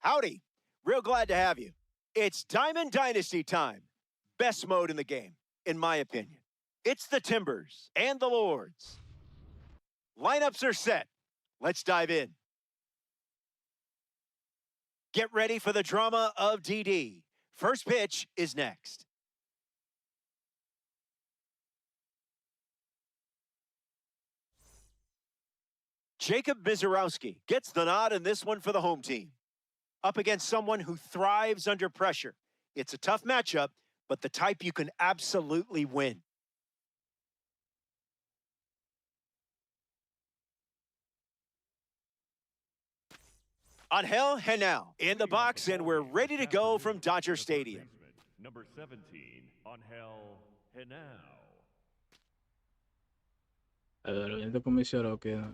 Howdy. Real glad to have you. It's Diamond Dynasty time. Best mode in the game, in my opinion. It's the Timbers and the Lords. Lineups are set. Let's dive in. Get ready for the drama of DD. First pitch is next. Jacob Mizorowski gets the nod in this one for the home team. Up against someone who thrives under pressure. It's a tough matchup, but the type you can absolutely win. Angel Henao in the box, and we're ready to go from Dodger Stadium. Number 17, Angel Henao. Este comisionado queda.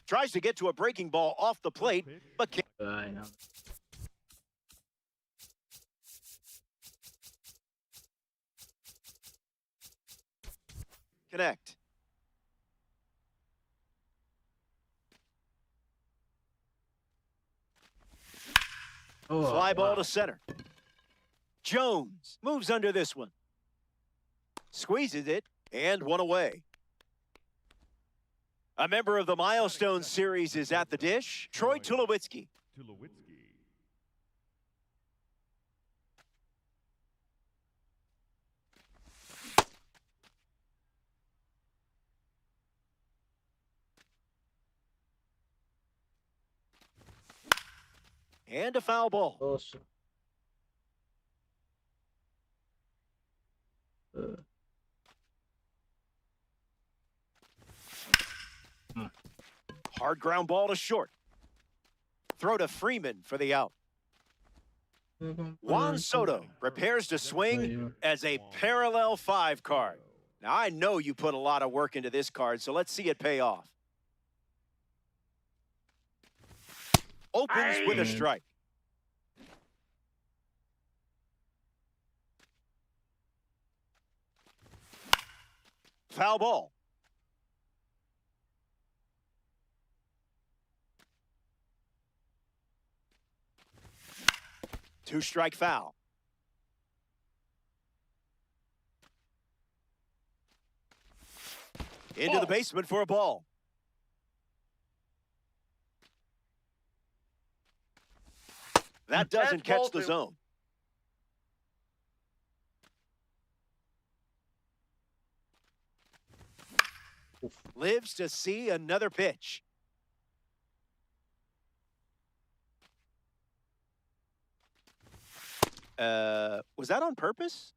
Tries to get to a breaking ball off the plate, but can't. Ay, no. Connect. Oh, Fly ball wow. to center. Jones moves under this one. Squeezes it, and one away. A member of the Milestone series is at the dish, Troy Tulowitzki. And a foul ball. Dos. Hard ground ball to short. Throw to Freeman for the out. Juan Soto prepares to swing as a parallel 5 card. Now, I know you put a lot of work into this card, so let's see it pay off. Opens with a strike. Foul ball. Two-strike foul. Into the basement for a ball. That doesn't catch the zone. Lives to see another pitch. Was that on purpose?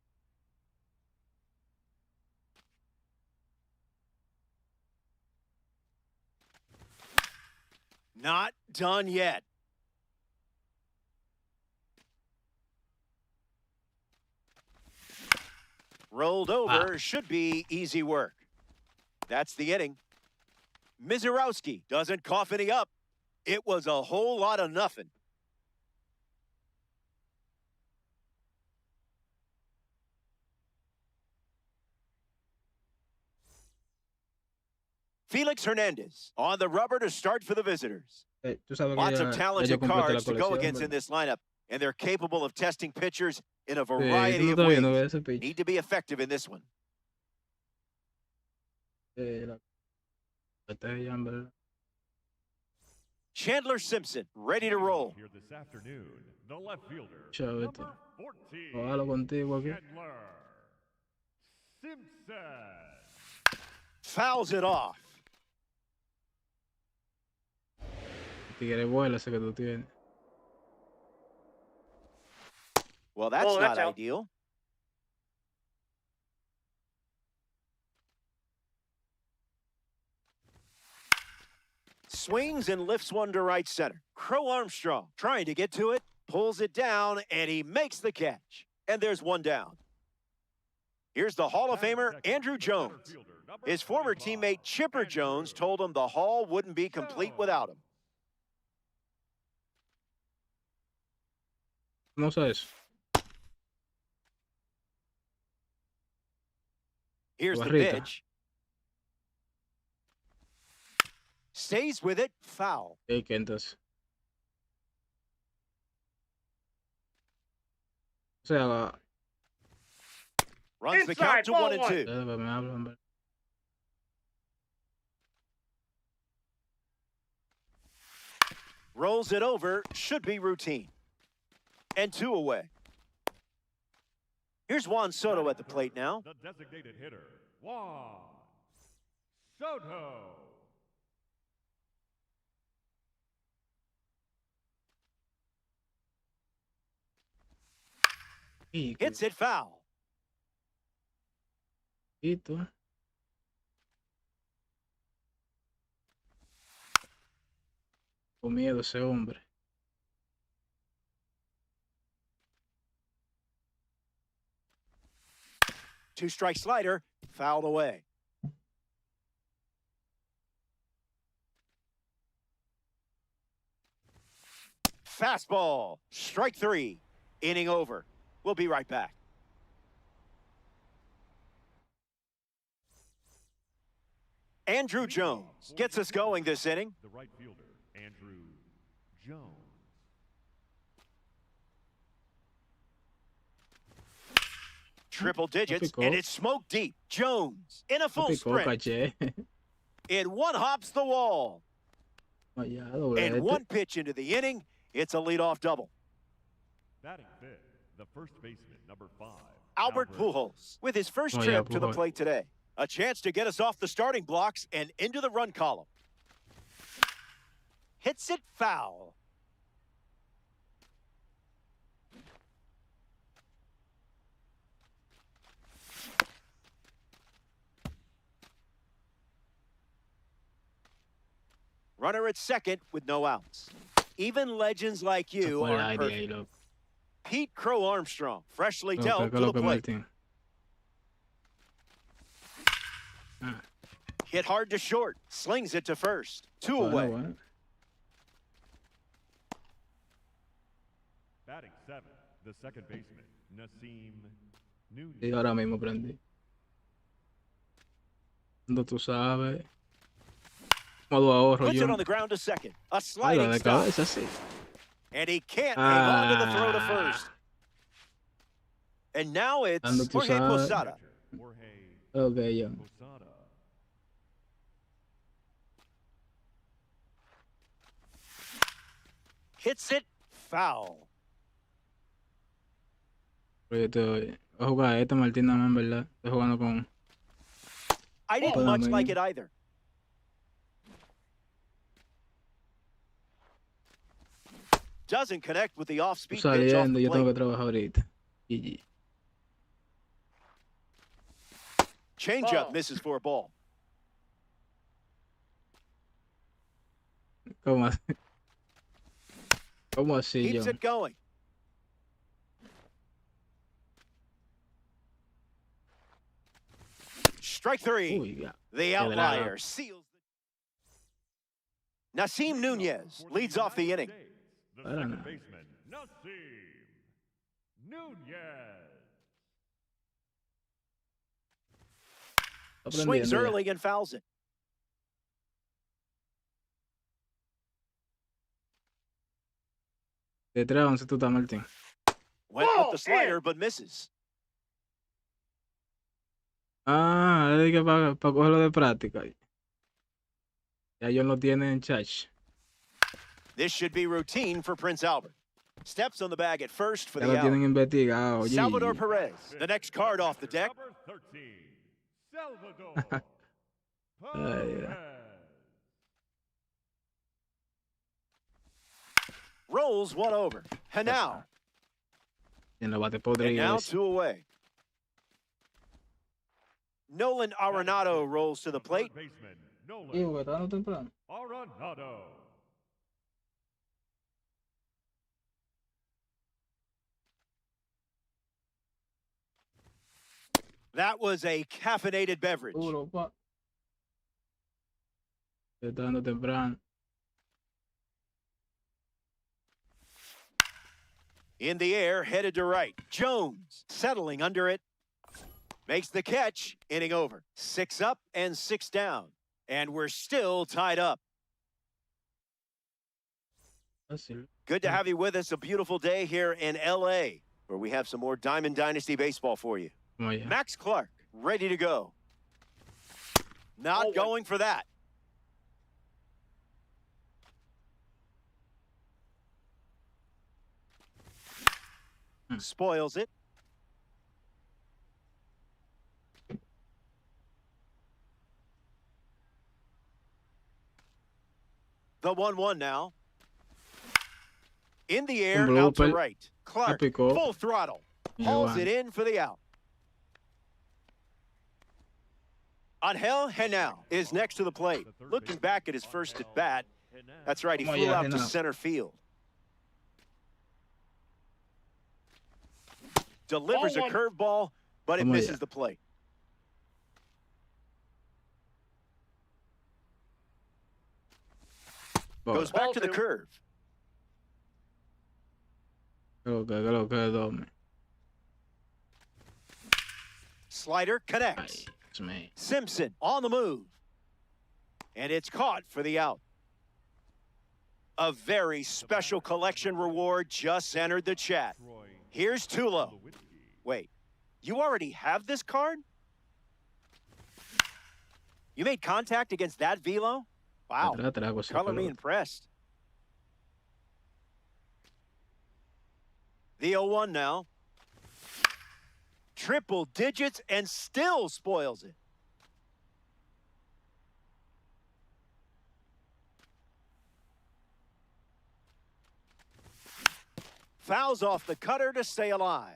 Not done yet. Rolled over, should be easy work. That's the inning. Mizorowski doesn't cough any up. It was a whole lot of nothing. Felix Hernandez on the rubber to start for the visitors. Tú sabes que Lots ya- of ya talented yo completé la cards to go colección, against in ¿verdad? this lineup, and they're capable of testing pitchers in a Sí, variety tú of estás viendo ways. ese pitch. Need to be effective in this one. La botella, en verdad. Chandler Simpson, ready to roll. Here this afternoon, the left fielder, Chavete. number 14, Ojalá contigo aquí. Chandler Simpson. Fouls it off. Tigre vuela ese que tú tienes. Well, that's Oh, not that's out. ideal. Swings and lifts one to right center. Crow Armstrong trying to get to it, pulls it down, and he makes the catch. And there's one down. Here's the Hall of Famer, Andrew Jones. His former teammate Chipper Jones told him the Hall wouldn't be complete without him. No sé eso. Here's the Barrita. pitch. Stays with it, foul. ¿Y qué entonces? O sea, Runs the count to 1 and 2. ustedes me hablan, ¿verdad? Rolls it over, should be routine. And 2 away. Here's Juan Soto at the plate now. The designated hitter, Juan Soto. Y Hits it foul. quito. Con miedo ese hombre. 2-strike slider, fouled away. Fastball, strike 3, inning over. We'll be right back. Andrew Jones gets us going this inning. The right fielder, Andrew Jones. Triple digits, Picó. and it's smoke deep. Jones in a full Picó, sprint. caché. In one hops the wall. Allá, And doblete. one pitch into the inning, it's a leadoff double. Batting fifth, the first baseman, number 5. Albert Pujols with his first Oh, yeah, trip to the Pujols. plate today. A chance to get us off the starting blocks and into the run column. Hits it foul. Runner at second with no outs. Even legends like Se you fue al aren't aire perfect. ahí, loco. Pete Crow Armstrong, freshly No, dealt que to lo the que plate. Martín. Hit hard to short, slings it to first. 2 Bueno, away. bueno. Batting seventh, the second baseman, Nasim Nunez. Sí, ahora mismo prendí. Cuando tú sabes. Modo ahorro Puts yo. it on the ground to second. A Ay, sliding la de stop. cabeza, sí. And he can't hang on to the throw to Ah. first. And now it's Cuando tú Jorge sabes. Posada. Jorge Ok, ya. Posada. Hits it foul. Pero yo voy a jugar este Martín nada más, en verdad. Estoy jugando con. I didn't Oh, much man. like it either. Doesn't connect with the Tú off-speed pitch off saliendo, the yo tengo que plate. trabajar ahorita. GG. Changeup misses for a ball. ¿Cómo así? ¿Cómo así, Keeps John? it going. Strike 3. Uy, ya. The Quebrado. outlier seals. Nasim Nunez leads off the inning. The I don't second know. baseman, Nasim Nunez. Está Swings aprendiendo ya. early and fouls it. De 3 a 11 tú estás, Martín. Went with the slider, but misses. Ah, le dije para cogerlo de práctica. Ya ellos lo tienen en charge. This should be routine for Prince Albert. Steps on the bag at first for Ya the lo out. tienen investigado. Salvador GG. Perez, the next card off the deck. Number 13, Salvador Ay, Perez. Rolls one over. And now En la bate And podrido. now ese. 2 away. Nolan Arenado rolls to the plate. Third baseman, Sí, Nolan porque está dando temprano. Arenado. That was a caffeinated beverage. Duro, pa. Está dando temprano. In the air, headed to right. Jones settling under it. Makes the catch, inning over. 6 up and 6 down. And we're still tied up. Fácil. Good to have you with us. A beautiful day here in LA, where we have some more Diamond Dynasty baseball for you. Vamos allá. Max Clark, ready to go. Not going for that. Spoils it. The 1-1 now. In the air, out to right. Clark, full throttle. Hauls it in for the out. Angel Henao is next to the plate. Looking back at his first at bat. That's right, he flew out to center field. Delivers a curveball, but it misses the plate. Goes back to the curve. Slider connects. Simpson on the move. And it's caught for the out. A very special collection reward just entered the chat. Here's Tulo. Wait, you already have this card? You made contact against that velo? Wow, color me impressed. The 0-1 now. Triple digits and still spoils it. Fouls off the cutter to stay alive.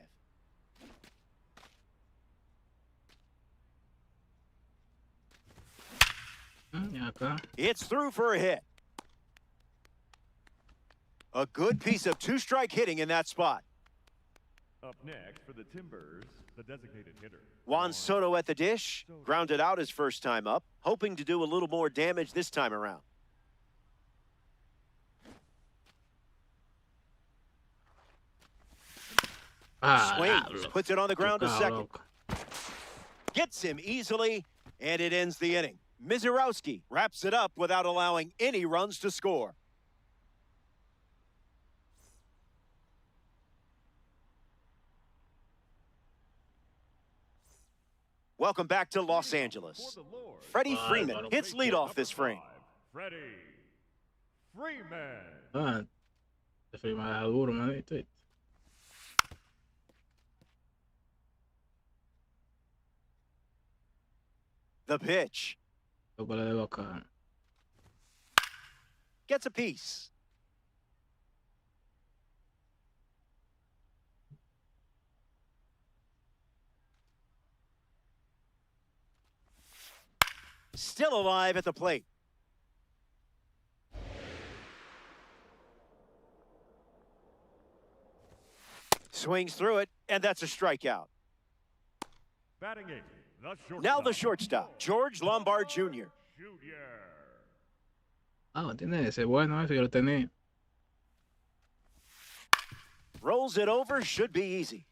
It's through for a hit. A good piece of two-strike hitting in that spot. Up next for the Timbers, the designated hitter. Juan Soto at the dish. Grounded out his first time up. Hoping to do a little more damage this time around. Swings, puts it on the ground to second. Gets him easily, and it ends the inning. Mizurowski wraps it up without allowing any runs to score. Welcome back to Los Angeles. Freddie Freeman hits leadoff this frame. Freddie Freeman. Freeman era duro, manito. The pitch. Gets a piece. Still alive at the plate. Swings through it, and that's a strikeout. Batting eight. Now the shortstop, George Lombard Jr. Tiene ese bueno, ese yo lo tenía. Rolls it over, should be easy.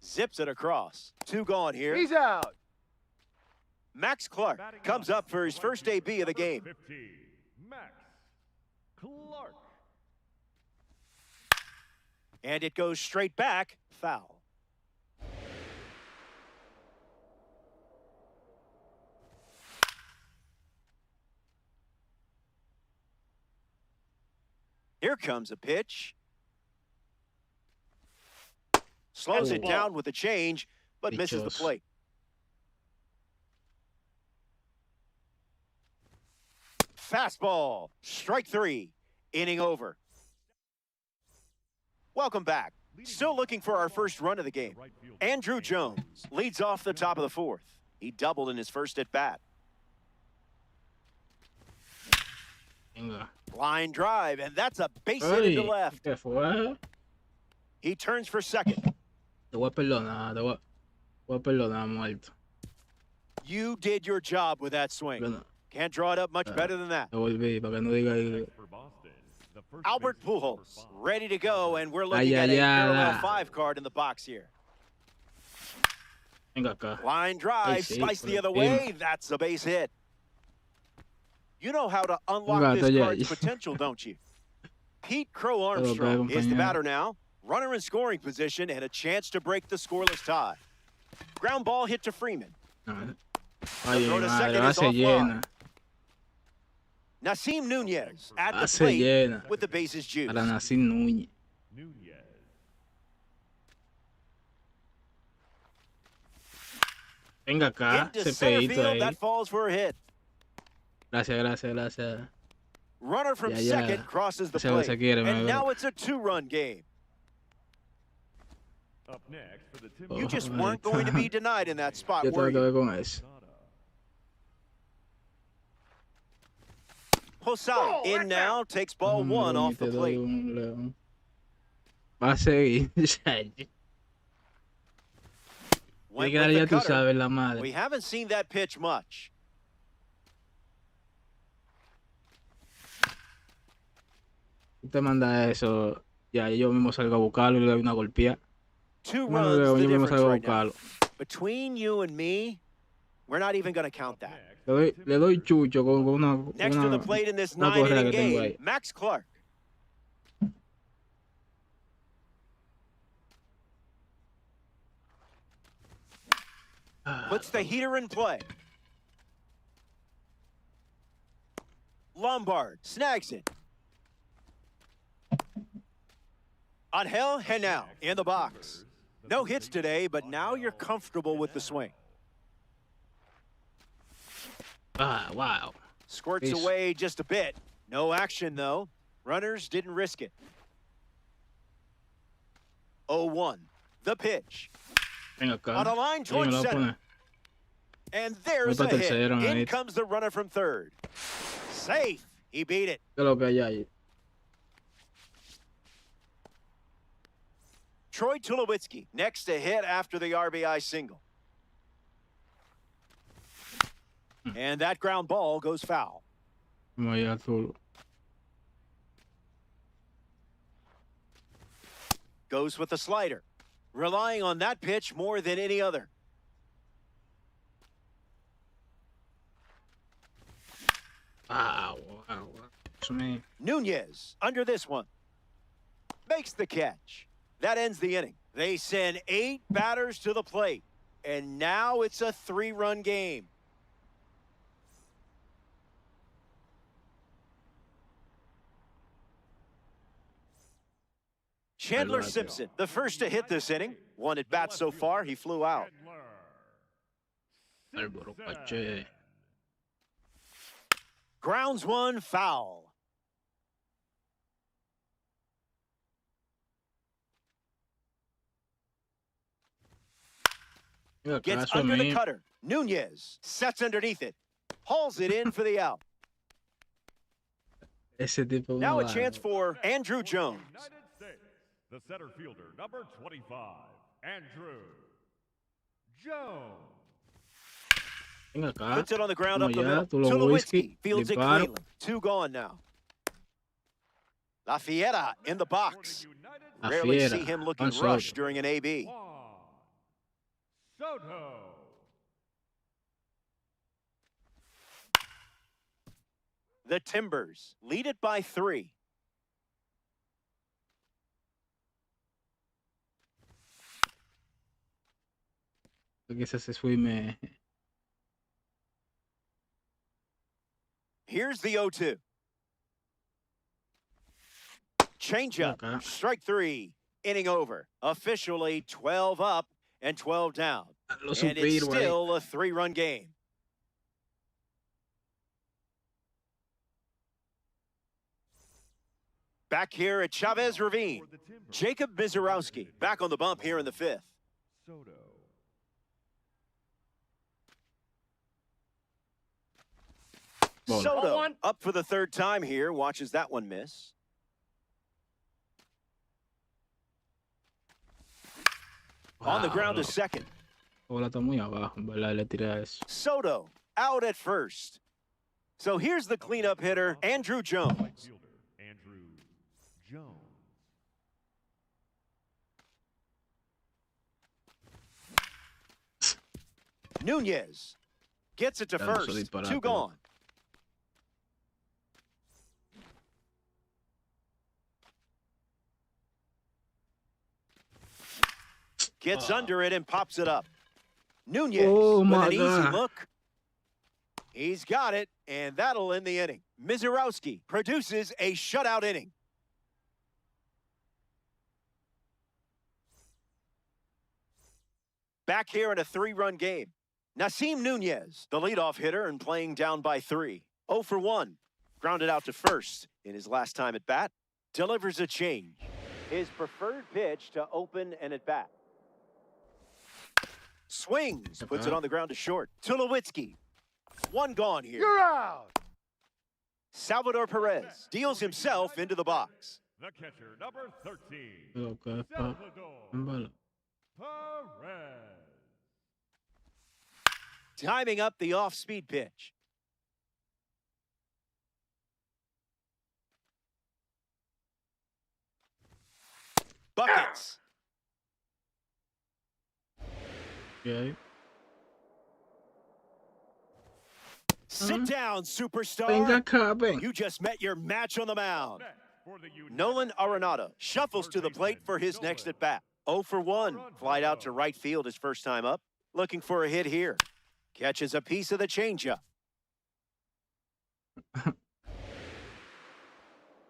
Zips it across. Two gone here. He's out. Max Clark comes up for his first AB of the game. 15, Max Clark. And it goes straight back, foul. Here comes a pitch. Slows it down with a change, but misses the plate. Fastball, strike three, inning over. Welcome back. Still looking for our first run of the game. Andrew Jones leads off the top of the fourth. He doubled in his first at bat. Line drive, and that's a base hit into left. He turns for second. Te voy a perdonar, muerto. You did your job with that swing. Can't draw it up much better than that. Te volví, para que no diga. Albert Pujols, ready to go, and we're looking at a parallel 5 card in the box here. Venga acá. Line drive, slice the other way. That's a base hit. You know how to unlock this card's potential, don't you? Pete Crow Armstrong is the batter now. Runner in scoring position and a chance to break the scoreless tie. Ground ball hit to Freeman. Ay, throw to madre, second va is se offline. llena. Nasim Nunez at Va the se plate llena. with the bases juiced. Para Nasim Núñez. Nunez. Venga acá, Into ese center pedito field, ahí. that falls for a hit. Gracias. Runner from Ya. second crosses the Ese lo que plate. se quiere, And me now veo. it's a two-run game. Up next for the You just ahí weren't going to está. be denied in that spot, Yo were tengo que you? ver con eso. Posada in now, takes ball one off the Te doy plate. un león. Va a seguir. Tiene Went que dar, with ya the tú cutter. sabes, la madre. We haven't seen that pitch much. Tú te mandas eso. Ya, yo mismo salgo a buscarlo y le doy una golpeada. Two Mano, runs, León, the yo mismo difference salgo a right now. buscarlo. Between you and me, we're not even going to count that. Le doy chucho con una Next to the plate in this una correa nine-inning que tengo game, ahí. Max Clark. Puts the heater in play. Lombard snags it. Angel Henao in the box. No hits today, but now you're comfortable with the swing. Wow. Squirts Peace. away just a bit. No action, though. Runners didn't risk it. 0-1. The pitch. Venga acá. On a line Sí, me towards lo voy a center. poner. And there's Voy a pa' hit. tercero, In manito. comes the runner from third. Safe. He beat it. ¿Qué es lo que hay ahí? Troy Tulowitzki next to hit after the RBI single. And that ground ball goes foul. Vamos allá, Tulo. Goes with the slider. Relying on that pitch more than any other. Wow. Eso me... Nunez under this one. Makes the catch. That ends the inning. They send 8 batters to the plate. And now it's a 3-run game. Chandler like it. Simpson, the first to hit this inning. 1 at bat so far. He flew out. Álvaro Pache. Grounds one, foul. Venga acá, Gets eso es under the mío. cutter. Nunez sets underneath it. Hauls it in for the out. Ese tipo Now a no chance vale. for Andrew Jones. United States, the center fielder, number 25, Andrew Jones. Venga acá. Puts it on the ground up Vamos the allá, middle. Tulowitzki. Tulowitzki fields it Disparo. cleanly. 2 gone now. La Fiera in the box. La Rarely Fiera. see him looking Juan Soto. rushed during an AB. Juan Soto. The Timbers lead it by 3. Que ese se swime. Here's the 0-2. Changeup. Okay. Strike 3. Inning over. Officially 12 up and 12 down. Lo And it's supero ahí. still a 3-run game. Back here at Chavez Ravine, For the Timbers, Jacob Mizorowski back on the bump here in the 5th. Soto. Ball. Soto up for the 3rd time here. Watches that one miss. On the ground to Wow. second. Bola está muy abajo, en verdad, le tiré a eso. Soto out at first. So here's the cleanup hitter, Andrew Right Jones. fielder, Andrew Jones. Nunez gets it to Ya, eso first. disparate. 2 gone. Gets under it and pops it up. Nunez Oh, with my an easy God. look. He's got it, and that'll end the inning. Mizorowski produces a shutout inning. Back here in a 3-run game. Nasim Nunez, the leadoff hitter and playing down by 3. 0 for 1. Grounded out to first in his last time at bat. Delivers a change. His preferred pitch to open and at bat. Swings, puts it on the ground to short. Tulowitzki. One gone here. You're out. Salvador Perez deals himself into the box. The catcher, number 13, Lo que es pa- Salvador Vale. Perez. Timing up the off-speed pitch. Buckets. Ok. Sit down, superstar. Venga acá, ven. You just met your match on the mound. Next, for the United Nolan Arenado shuffles to the plate for his next at bat. 0 for 1. Flight out to right field his first time up. Looking for a hit here. Catches a piece of the changeup.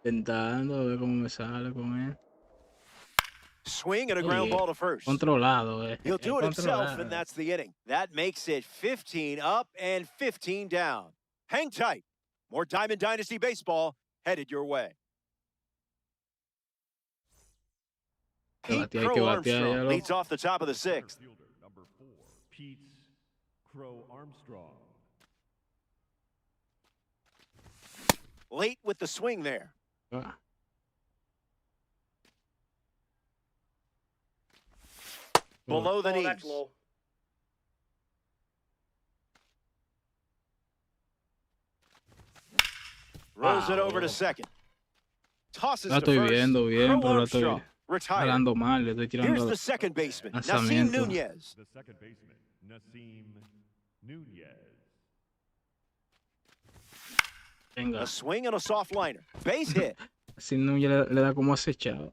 Intentando a ver cómo me sale con él. Swing and a ground ball to first. Controlado, He'll do it himself, Controlado. and that's the inning. That makes it 15 up and 15 down. Hang tight. More Diamond Dynasty baseball headed your way. Que Pete batea, que Crow batea, Armstrong ya lo- leads off the top of the 6th. fielder, number 4, Pete Crow Armstrong. Late with the swing there. Ah, Below the Oh, knees. that's low. Rolls it Wow. over to second. Tosses La to estoy first. viendo bien, Crow pero la estoy Armstrong retired. jalando mal. Le estoy Here's tirando. the second baseman, Nasim Lanzamiento. Nunez. The second baseman, Nasim Nunez. Venga. A swing and a soft liner. Base hit. Si no, ya le da como acechado.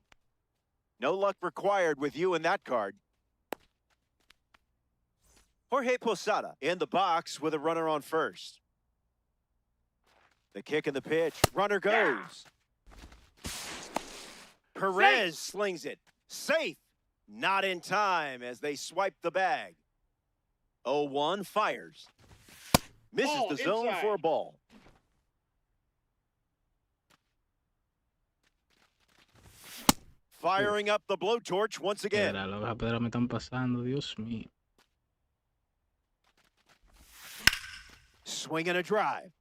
No luck required with you in that card. Jorge Posada in the box with a runner on first. The kick and the pitch. Runner goes. Perez slings it. Safe. Not in time as they swipe the bag. 0-1 fires. Misses Ball the zone inside. for a ball. Firing up the blowtorch once again. Mira, las pedras me están pasando. Dios mío. Swing and a drive.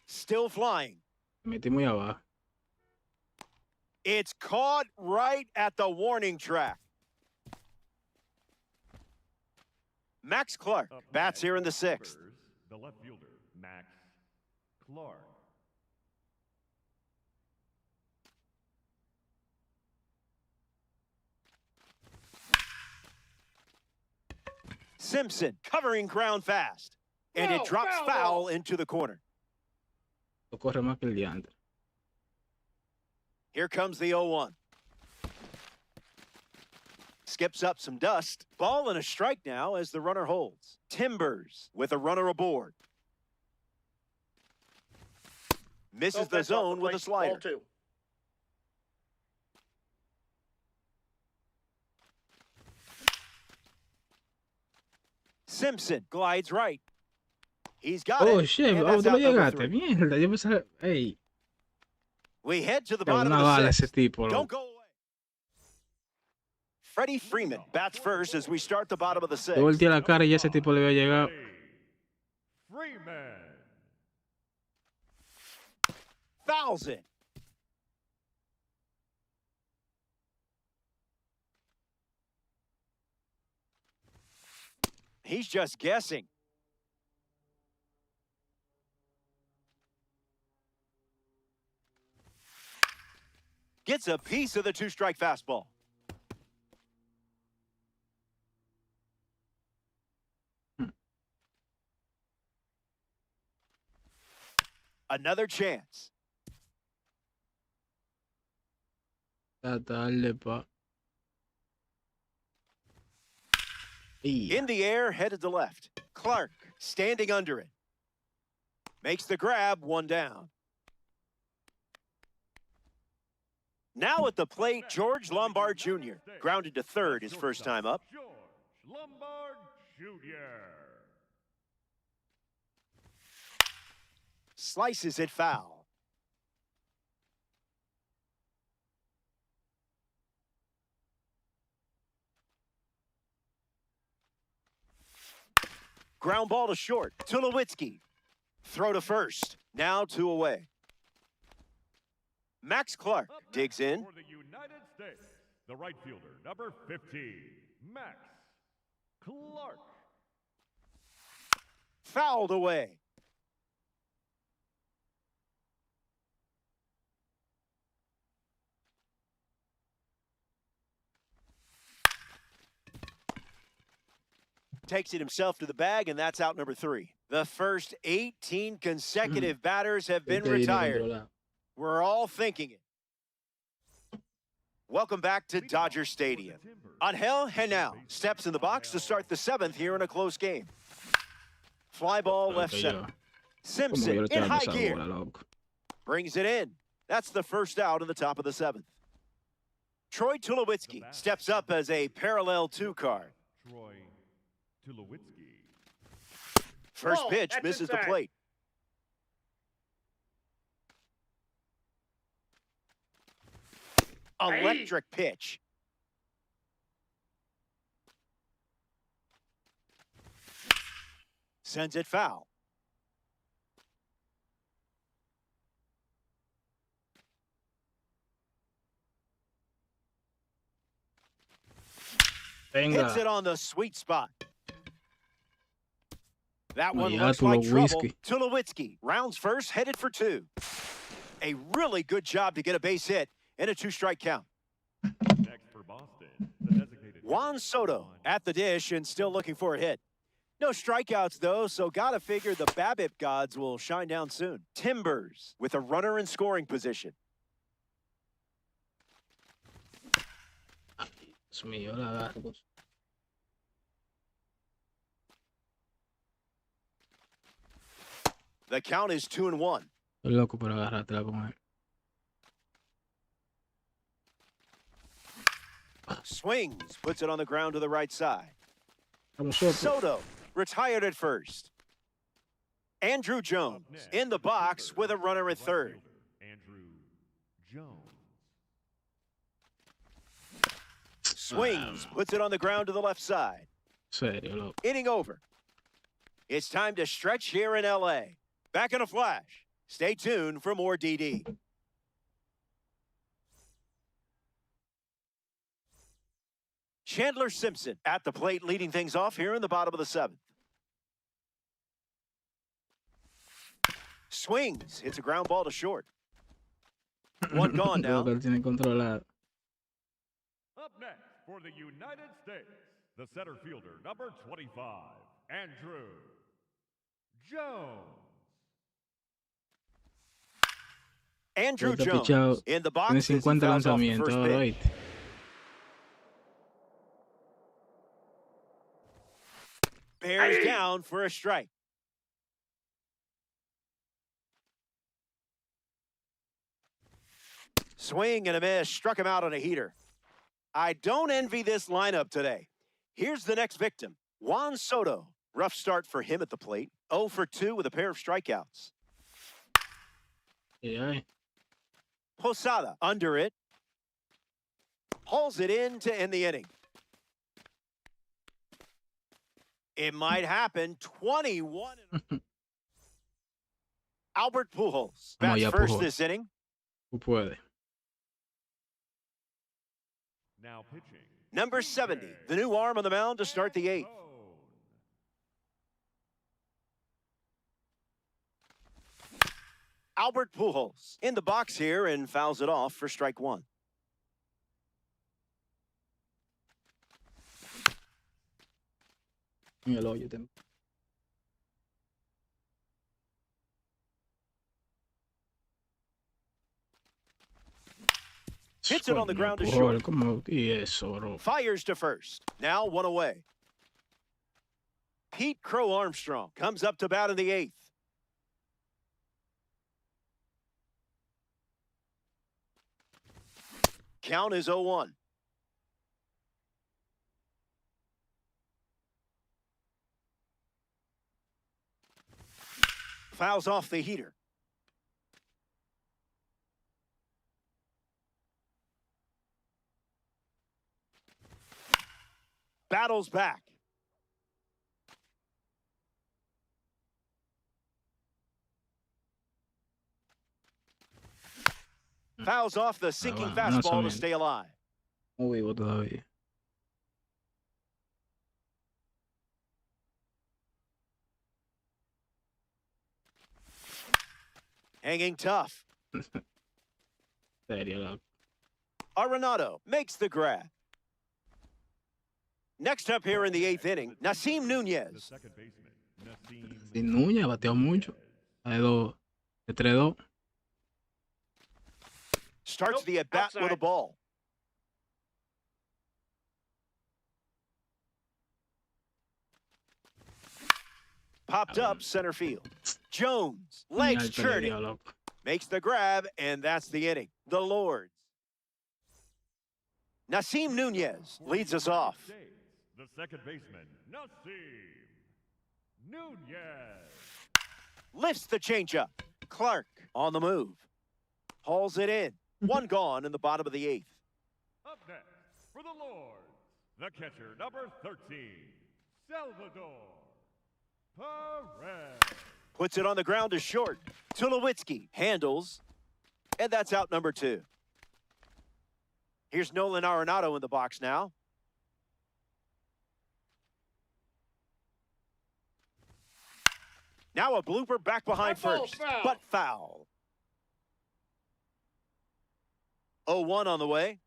Still flying. Me metí muy abajo. It's caught right at the warning track. Max Clark Up bats next, here in the 6th. Brewers, the left fielder, Max Clark. Simpson covering ground fast. And it No, drops foul foul ball. into the corner. Lo corre más que el diantre. Here comes the 0-1. Skips up some dust. Ball and a strike now as the runner holds. Timbers with a runner aboard. Misses Nope, the that's off zone with a plate. slider. Ball 2. Simpson glides right. He's got Oh, it. chef. and Oh, that's tú lo out number llegaste. 3. Mierda. Yo pensaba. Ey. We head to the Una bottom of bala the ese 6th. tipo. Don't Loco. go away. Freddie Freeman bats first as we start the bottom of the Yo 6th. volteé la cara y ya ese tipo le había llegado. Freeman. Fouls it. He's just guessing. Gets a piece of the 2-strike fastball. Another chance. Está tarde, pa. In the air, headed to left. Clark standing under it. Makes the grab, one down. Now at the plate, George Lombard Jr. Grounded to third his first time up. George Lombard Jr. Slices it foul. Ground ball to short. Tulowitzki. Throw to first. Now 2 away. Max Clark digs in. For the United States, the right fielder, number 15, Max Clark. Fouled away. Takes it himself to the bag, and that's out number 3. The first 18 consecutive batters have been retired. We're all thinking it. Welcome back to Dodger Stadium. Angel Henao steps in the box to start the 7th here in a close game. Fly ball left center. Simpson in high gear. Brings it in. That's the first out in the top of the 7th. Troy Tulowitzki steps up as a parallel 2 card. Troy Tulowitzki. First pitch misses the plate. Electric pitch. Sends it foul. Hits it on the sweet spot. That one looks like trouble. Tulowitzki rounds first, headed for 2. A really good job to get a base hit and a 2-strike count. Next for Boston, the designated Juan Soto at the dish and still looking for a hit. No strikeouts, though, so gotta figure the BABIP gods will shine down soon. Timbers with a runner in scoring position. The count is 2-1. Loco por agarrártela con él. Swings, puts it on the ground to the right side. Soto. Soto retired at first. Andrew Jones in the box with a runner at third. Andrew Jones. Swings, puts it on the ground to the left side. Serio, loco. Inning over. It's time to stretch here in LA. Back in a flash. Stay tuned for more DD. Chandler Simpson at the plate, leading things off here in the bottom of the 7th. Swings, hits a ground ball to short. One gone now. Up next for the United States, the center fielder, number 25, Andrew Jones. Andrew Jones in the box. Tiene 50 lanzamientos, ¿oíste? Bears down for a strike. Swing and a miss, struck him out on a heater. I don't envy this lineup today. Here's the next victim, Juan Soto. Rough start for him at the plate. 0 for 2 with a pair of strikeouts. Yeah. Posada under it. Hauls it in to end the inning. It might happen. 21. Albert Pujols bats first this inning. Tú puedes. Now pitching. Number 70, the new arm on the mound to start the 8th. Albert Pujols in the box here and fouls it off for strike 1. Hits it on the ground to short. Fires to first. Now 1 away. Pete Crow Armstrong comes up to bat in the 8th. Count is 0-1. Fouls off the heater. Battles back. Fouls off the sinking fastball to stay alive. No vivo todavía. Hanging tough. Serio, loco. Arenado makes the grab. Next up here in the 8th inning, Nasim Nunez. Sin Núñez bateó mucho. De 3-2. Starts the at-bat with a ball. Popped up center field. Jones, legs churning, makes the grab, and that's the inning. The Lords. Nasim Nunez leads us off. The second baseman, Nasim Nunez. Lifts the changeup. Clark on the move. Hauls it in. One gone in the bottom of the 8th. Up next, for the Lords, the catcher, number 13, Salvador Perez. Puts it on the ground to short. Tulowitzki handles, and that's out number 2. Here's Nolan Arenado in the box now. Now a blooper back behind first, but foul. 0-1 on the way.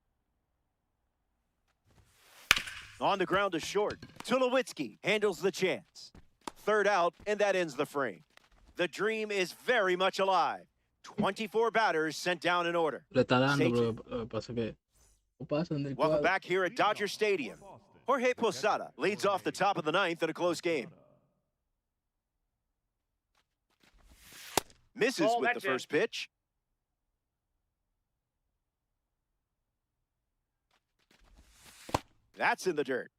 On the ground to short. Tulowitzki handles the chance. Third out, and that ends the frame. The dream is very much alive. 24 batters sent down in order. Welcome back here at Dodger Stadium. Jorge Posada leads off the top of the 9th in a close game. Misses with the first pitch. That's in the dirt.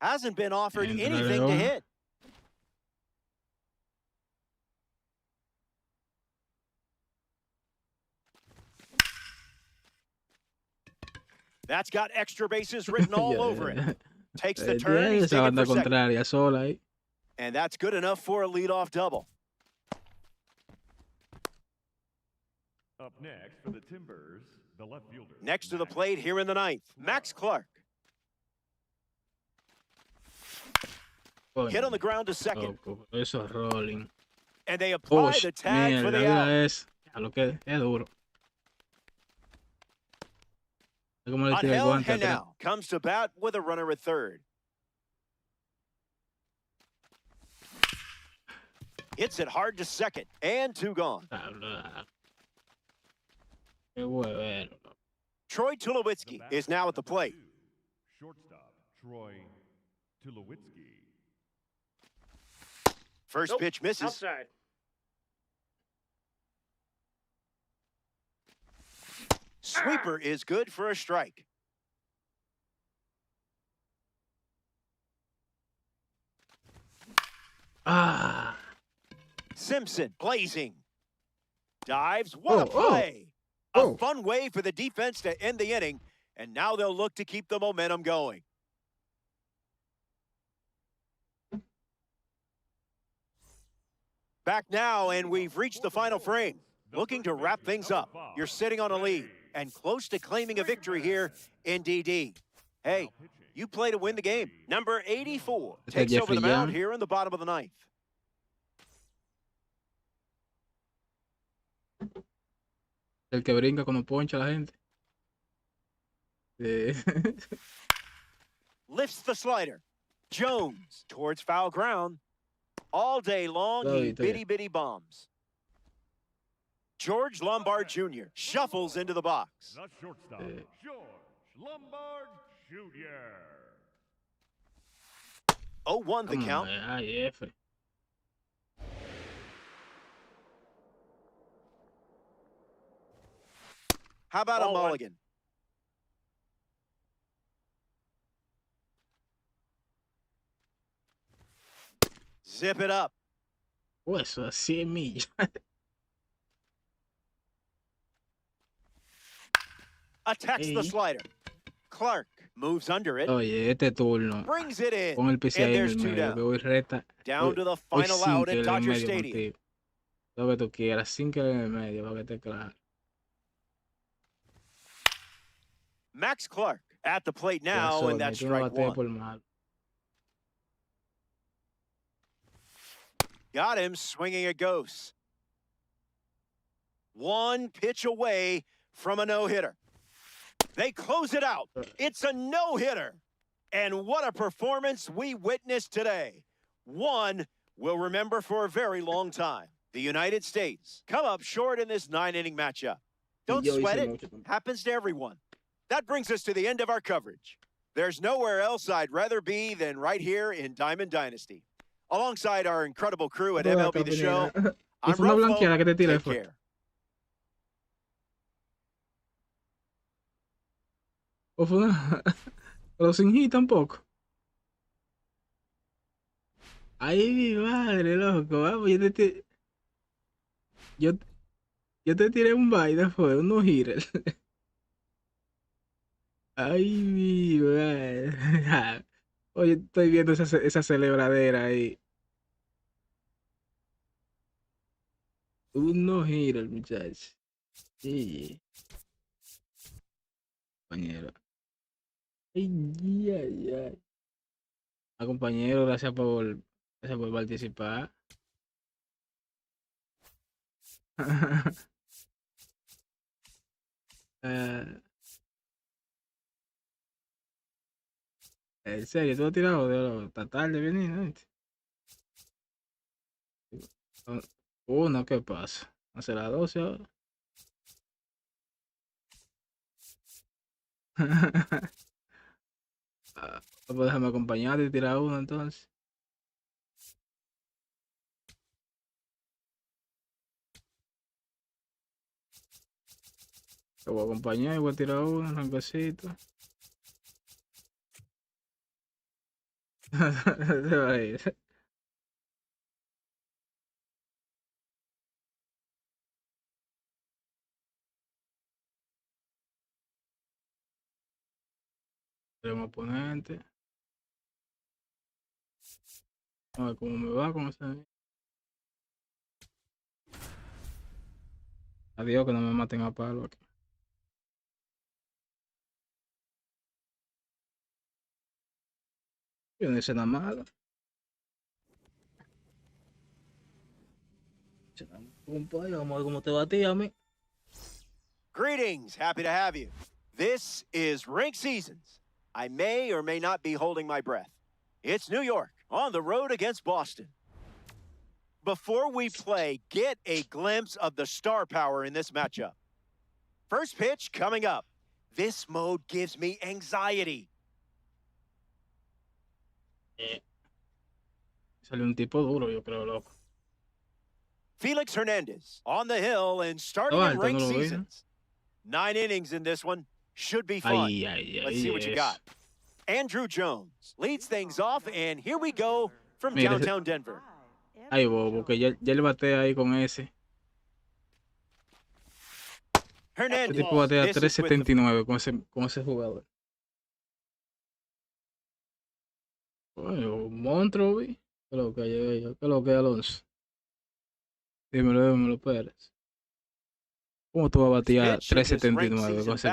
Hasn't been offered anything to hit. That's got extra bases written all over it. Takes the turn. He's taken for second. And that's good enough for a leadoff double. Up next for the Timbers, the left fielder. Next to the plate here in the 9th, Max Clark. Hit on the ground to second. And they apply the tag for the out. Angel Henao comes to bat with a runner at third. Hits it hard to second, and 2 gone. Troy Tulowitzki is now at the plate. Shortstop, Troy Tulowitzki. First pitch misses. Outside. Sweeper is good for a strike. Simpson blazing. Dives. What a play. A fun way for the defense to end the inning, and now they'll look to keep the momentum going. Back now, and we've reached the final frame. Looking to wrap things up. You're sitting on a lead and close to claiming a victory here in DD. Hey, you play to win the game. Number 84 takes over the mound here in the bottom of the 9th. El que brinca cuando poncha la gente. Lifts the slider. Jones towards foul ground. All day long, he bitty bombs. George Lombard Jr. shuffles into the box. The shortstop, George Lombard Jr. 0-1 the count. Ay, F. How about a mulligan? Zip it up. Eso a 100 millas. Attacks the slider. Clark moves under it. Oye, este turno. Brings it in. Pon el PC And ahí en there's el two medio, down. que voy reta. Down to the Hoy final out sinker at en el Dodger medio Stadium. contigo. Lo que tú quieras, sinker en el medio, para que te claro. Max Clark at the plate now, Corazón, and that's tú no strike bateas one. por mal. Got him swinging a ghost. One pitch away from a no-hitter. They close it out. It's a no-hitter. And what a performance we witnessed today. One we'll remember for a very long time. The United States come up short in this 9-inning matchup. Don't sweat it. Happens to everyone. That brings us to the end of our coverage. There's nowhere else I'd rather be than right here in Diamond Dynasty. Alongside our incredible crew at MLB The Show, I'm fue una blanqueada que te tiré, Take fue. care. O fue una... Pero sin hit tampoco. Ay, mi madre, loco. Vamos, yo, yo te tiré un baile, fue un no-hitter. Ay, mi madre. Oye, estoy viendo esa celebradera ahí. Un no-hitter, muchacho. Sí. Compañero. Ay, ay, ay. Compañero, gracias por participar. En serio, tú has tirado de esta tarde, venir, ¿no? Uno, ¿qué pasa? Hace las 12 ahora. Pues déjame acompañarte y tirar uno entonces. Te voy a acompañar y voy a tirar uno, rampecito. Se va a ir. Tenemos oponente. A ver cómo me va con ese. Adiós, que no me maten a palo aquí. Yo no hice nada malo. Compadre, vamos a ver cómo te batía a mí. Greetings, happy to have you. This is Rink Seasons. I may or may not be holding my breath. It's New York, on the road against Boston. Before we play, get a glimpse of the star power in this matchup. First pitch coming up. This mode gives me anxiety. Salió un tipo duro, yo creo, loco. Felix Hernandez on the hill and starting in Rink Seasons. 9 innings in this one. Should be fun. Let's see what you got. Andrew Jones leads things off, and here we go from downtown Denver. Ay, bobo, que ya le batea ahí con ese. Hernandez. Este tipo batea 379 con ese jugador. Bueno, un monstruo, vi. ¿Qué es lo que hay? ¿Qué es lo que hay, Alonso? Dímelo, Pérez. ¿Cómo tú vas a batear 379 con ese?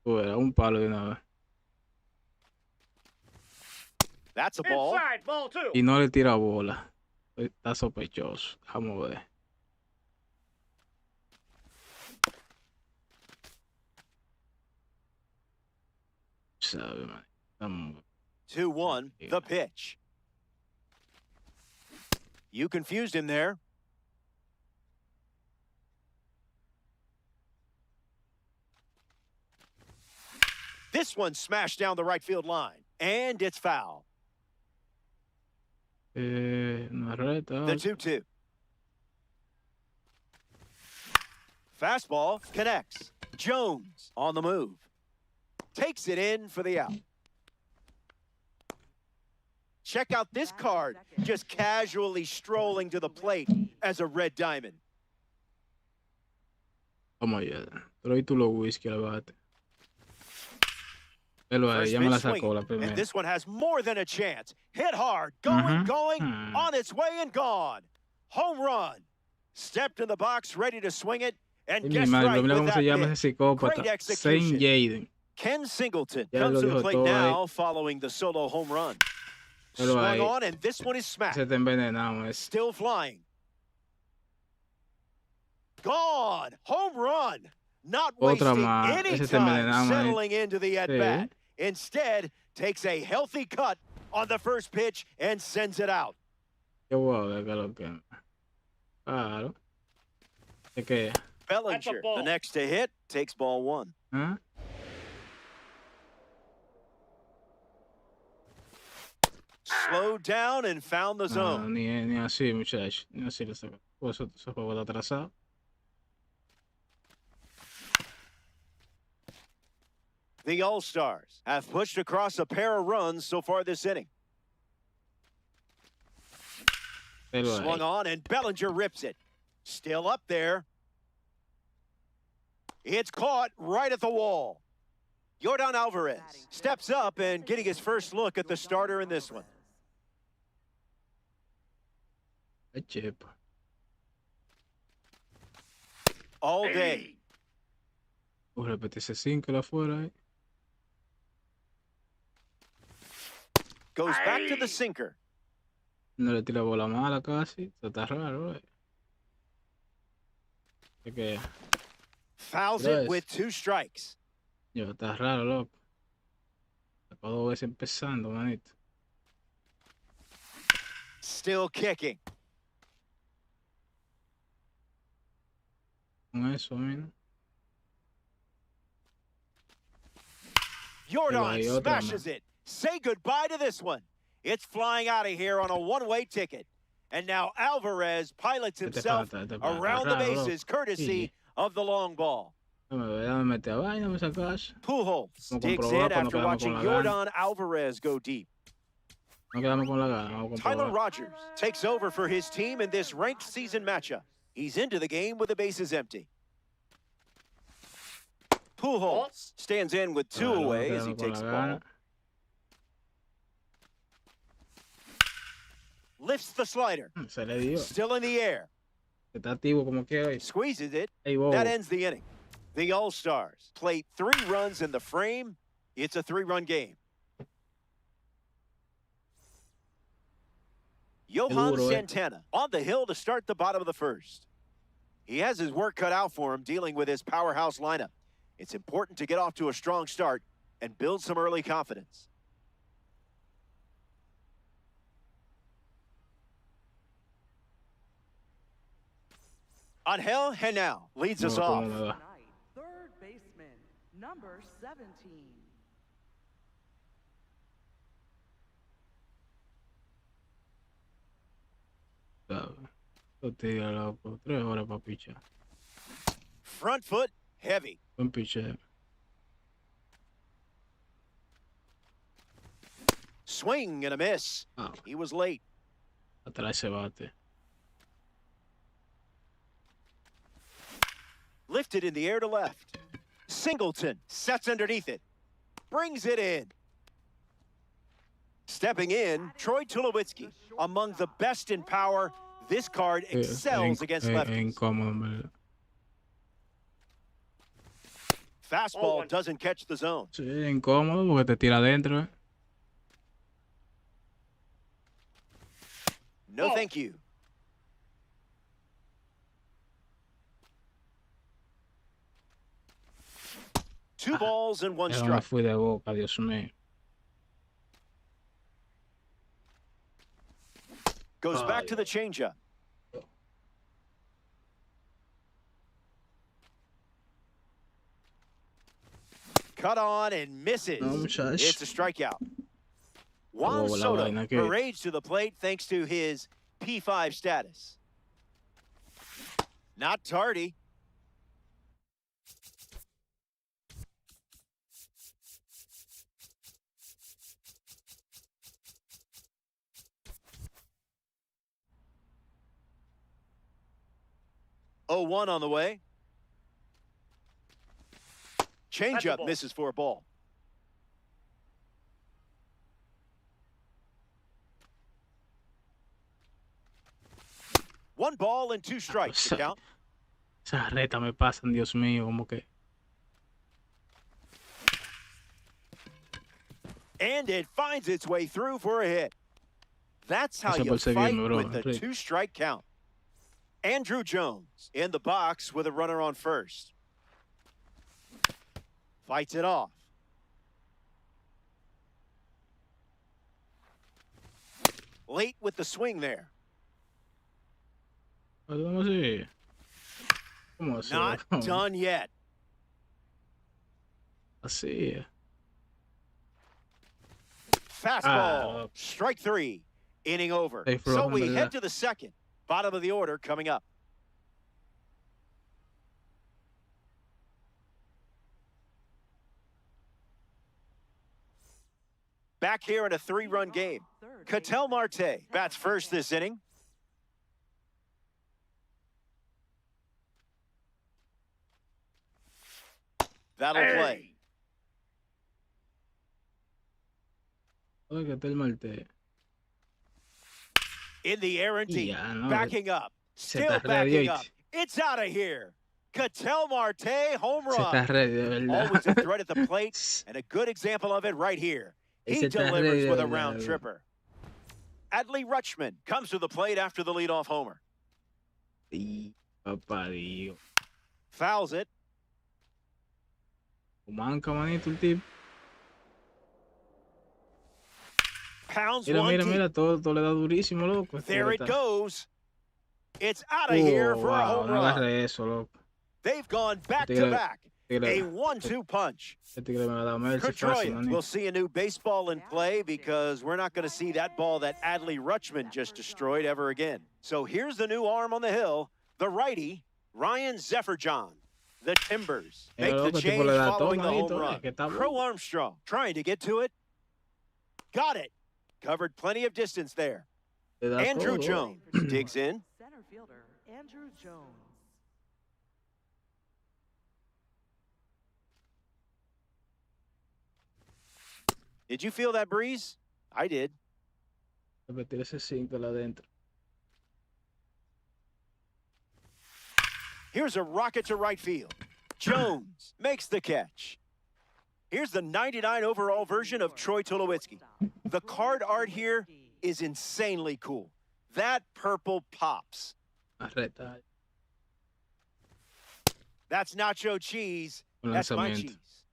Era un palo de una vez. That's a ball. Y no le tira bola. Está sospechoso. Vamos a ver. Sabe, man. 2-1, the pitch. You confused him there. This one smashed down the right field line. And it's foul. No reta. The 2-2. Fastball connects. Jones on the move. Takes it in for the out. Check out this card, just casually strolling to the plate as a red diamond. Vamos allá. Trae tú los whisky al bate. Pero ahí, First ya me la pitch sacó la swinging, primera. and this one has more than a chance. Hit hard, going, on its way and gone. Home run. Stepped in the box, ready to swing it, and guess right Mira with cómo se llama that ese pitch. psicópata. Great Saint execution. Jaden. Ken Singleton Ya comes lo to the dijo plate todo now ahí. following the solo home run. Pero Swung ahí, on, and this one is smacked. se está envenenado ese. Still flying. Gone. Home run. Not Otra wasting más. any Ese está time envenenado ahí. settling into the at-bat. Sí. Instead, takes a healthy cut on the first pitch and sends it out. Qué guau, qué lo que. Claro. ¿De qué? Bellinger, the next to hit, takes ball one. ¿Ah? Slowed down and found the No, zone. ni así, muchacho. Ni así le saca. Por eso ese juego está atrasado. The All-Stars have pushed across a pair of runs so far this inning. Pero Swung ahí. on, and Bellinger rips it. Still up there. It's caught right at the wall. Yordan Alvarez steps up and getting his first look at the starter in this one. Ay, chepa. All day. Repetirse 5 la afuera ahí. Goes back to the sinker. No le tira bola mala casi. Eso está raro, eh. Es que, Fouls Yes. it with 2 strikes. yo, está raro, loco. Sacó 2 veces empezando, manito. Still kicking. Con eso, mira. Yordan hay otra, smashes it. Say goodbye to this one. It's flying out of here on a one-way ticket. And now Alvarez pilots himself around the bases courtesy of the long ball. Dame meter a vaina, me sacas. Pujols Vamos a digs comprobar in para no after quedarnos watching con la gana. Yordan Alvarez go deep. No quedamos con la gana. Vamos a Tyler comprobar. Rogers takes over for his team in this ranked season matchup. He's into the game with the bases empty. Pujols stands in with 2 Claro, away no as he quedamos con takes la the ball. gana. Lifts the slider. Se le dio. Still in the air. Está activo como quiera. Squeezes it. Ey, bobo. That ends the inning. The All-Stars played 3 runs in the frame. It's a 3-run game. Johan Duro, eh. Santana on the hill to start the bottom of the first. He has his work cut out for him dealing with his powerhouse lineup. It's important to get off to a strong start and build some early confidence. Angel Henao leads us No, off. cómo me va. Third baseman, number 17. ¿Sabes? Esto tira, loco. 3 horas para pichar. Front foot heavy. Buen picheo. Swing and a miss. Ah, He was late. atrás ese bate. Lifted in the air to left. Singleton sets underneath it. Brings it in. Stepping in, Troy Tulowitzki. Among the best in power, this card excels against Es lefties. incómodo, en verdad. Fastball doesn't catch the zone. Sí, es incómodo porque te tira adentro, eh. No thank you. Two balls and 1 Yo me strike. fui de boca, Dios mío. Goes back to the changeup. cut on and misses. No, muchacho. It's a strikeout. Juan la Soto vaina que- parades to the plate thanks to his P5 status. Not tardy. Oh, 1 on the way. Changeup misses for a ball. One ball and 2 strikes to count. Esas retas me pasan, Dios mío, como que. And it finds its way through for a hit. That's how Ese you perseguirme, fight bro, with the sí. 2-strike count. Andrew Jones in the box with a runner on first. Fights it off. Late with the swing there. ¿Cómo así? ¿Cómo así? Not ¿Cómo? done yet. Así. Fastball. Strike 3. Inning over. Hey, bro, So we hombre, head to the second. Bottom of the order coming up. Back here in a 3-run game. Ketel Marte bats first this inning. That'll play. Oye, que está el Marte. In the air and deep. Ya, no, Backing up. se Still está backing ready, up. oíste. It's out of here. Ketel Marte, home Se está run. ready, de verdad. Always a threat at the plate, and a good example of it right here. He Ese está delivers ready, with a de round verdad. tripper. Adley Rutschman comes to the plate after the leadoff homer. Sí, papá Dios. Fouls it. Manca, manito, el tipo. Pounds Mira, one mira, deep. mira, todo le da durísimo, loco. There it Está- goes. It's out of here Oh, for a wow, home no run. agarre eso, loco. They've gone back to Tigre- back. A Tigre- 1-2 punch. Este tigre me va a dar mercy fácil, Pedroia manito. will see a new baseball in play because we're not going to see that ball that Adley Rutschman just destroyed ever again. So here's the new arm on the hill, the righty, Ryan Zefferjohn. The Timbers Mira, make the loco, tipo change le da following the todo, home manito, run. que está Crow bueno. Armstrong trying to get to it. Got it. Covered plenty of distance there. Le da Andrew todo. Jones digs in. Center fielder Andrew Jones. Did you feel that breeze? I did. Repetir ese 5 lá dentro. Here's a rocket to right field. Jones makes the catch. Here's the 99 overall version of Troy Tulowitzki. The card art here is insanely cool. That purple pops. Arreta. That's nacho cheese. Un That's my lanzamiento. cheese.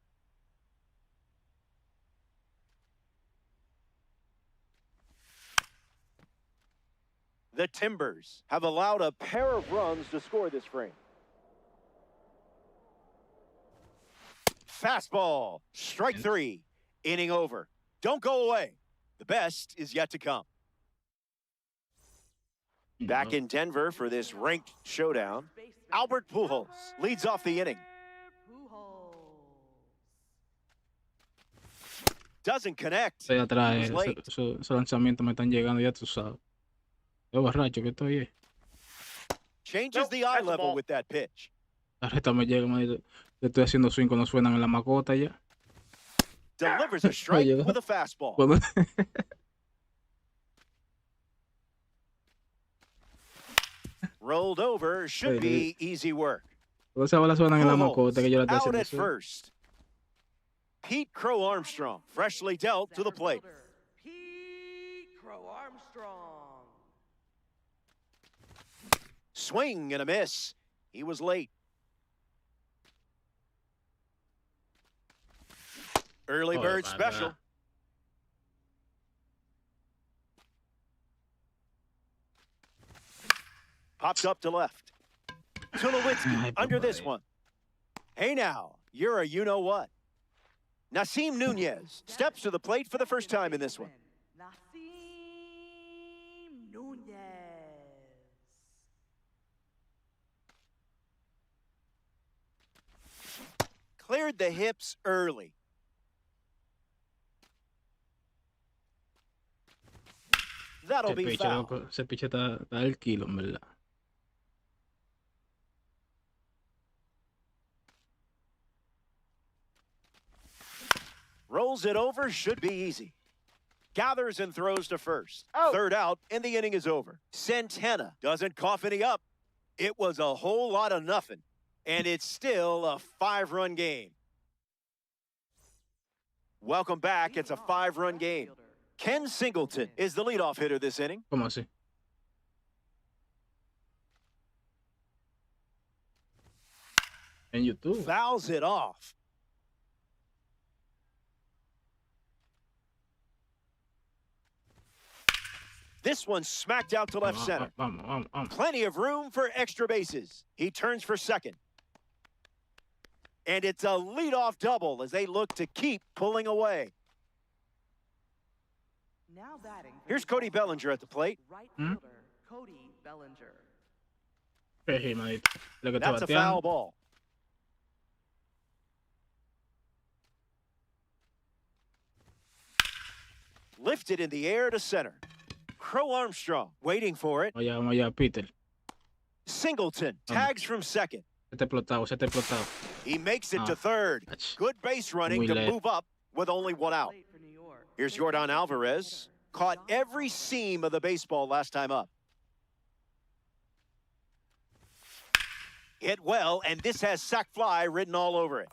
The Timbers have allowed a pair of runs to score this frame. Fastball, strike 3, inning over. Don't go away. The best is yet to come. Back in Denver for this ranked showdown, Albert Pujols leads off the inning. Pujols. Doesn't connect. Estoy atrás, He was late. esos lanzamientos me están llegando, ya tú sabes. Qué borracho que estoy. Changes the eye level with that pitch. La reta me llega, manito. Le estoy haciendo swing cuando suenan en la macota ya. Delivers a strike Llegó. with a fastball. Cuando... Rolled over should be easy work. Cuando esas bolas suenan en la macota que yo la estoy Out haciendo at swing. first. Pete Crow Armstrong, freshly dealt to the Center plate. fielder, Pete Crow Armstrong. Swing and a miss. He was late. Early Oh, bird my special. God. Pops up to left. Tulowitzki Ay, under papá this Dios. one. Hey now, you're a you-know-what. Nasim Nunez steps to the plate for the first time in this one. Nasim Nunez. Cleared the hips early. That'll be foul. Ese piche está al kilo, en verdad. Rolls it over, should be easy. Gathers and throws to first. Third out, and the inning is over. Santana doesn't cough any up. It was a whole lot of nothing, and it's still a 5-run game. Welcome back. It's a 5-run game. Ken Singleton is the leadoff hitter this inning. ¿Cómo así? En YouTube. Fouls it off. This one smacked out to left center. Plenty of room for extra bases. He turns for second. And it's a leadoff double as they look to keep pulling away. Now batting. Here's Cody Bellinger at the plate. Right fielder, Cody Bellinger. That's a foul ball. Lifted in the air to center. Crow Armstrong waiting for it. Vaya, vaya, Peter. Singleton tags from second. Se te explotado. He makes it to third. Good base running to move up with only one out. Here's Yordan Alvarez. Caught every seam of the baseball last time up. Hit well, and this has sac fly written all over it.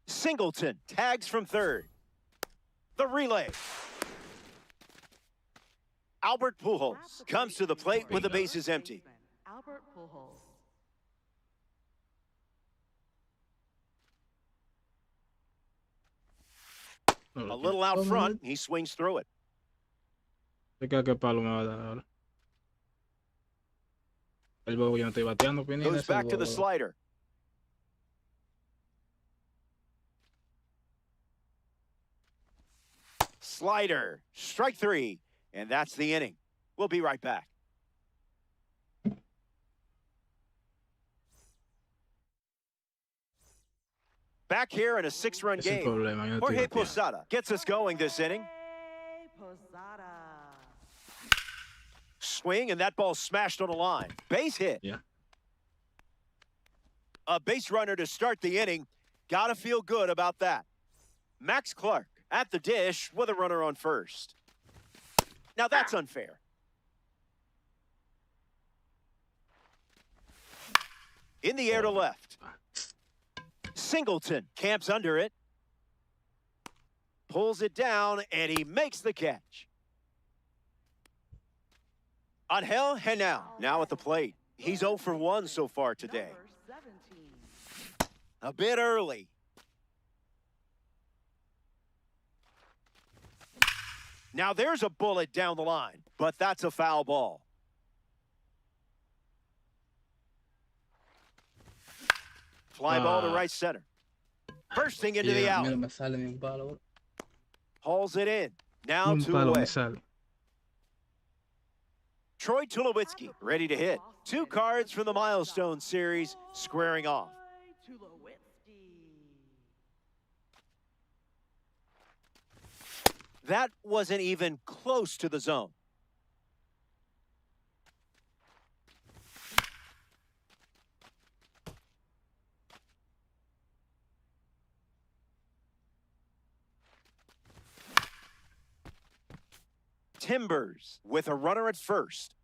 Singleton tags from third. The relay. Albert Pujols comes to the plate with the bases empty. Albert Pujols. A little out front, he swings through it. ¿Qué palo me va a dar ahora? El bobo yo no estoy bateando, Pineda. Goes back to the slider. Slider, strike three, and that's the inning. We'll be right back. Back here in a 6-run game. Jorge Posada gets us going this inning. Posada. Swing, and that ball smashed on a line. Base hit. Yeah. A base runner to start the inning. Gotta feel good about that. Max Clark at the dish with a runner on first. Now that's unfair. In the air to left. Singleton camps under it. Pulls it down, and he makes the catch. Angel Henao now at the plate. He's 0 for 1 so far today. Number 17. A bit early. Now there's a bullet down the line, but that's a foul ball. Fly ball to right center. Bursting into the alley. Hauls it in. Now 2 away. Troy Tulowitzki ready to hit. 2 cards from the Milestone Series squaring off. Tulowitzki. That wasn't even close to the zone. Timbers with a runner at first.